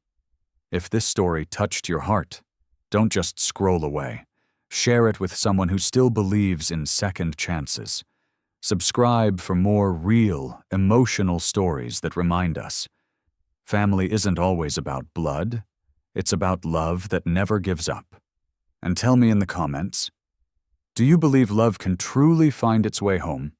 If this story touched your heart, don't just scroll away. Share it with someone who still believes in second chances. Subscribe for more real, emotional stories that remind us family isn't always about blood. It's about love that never gives up. And tell me in the comments, do you believe love can truly find its way home?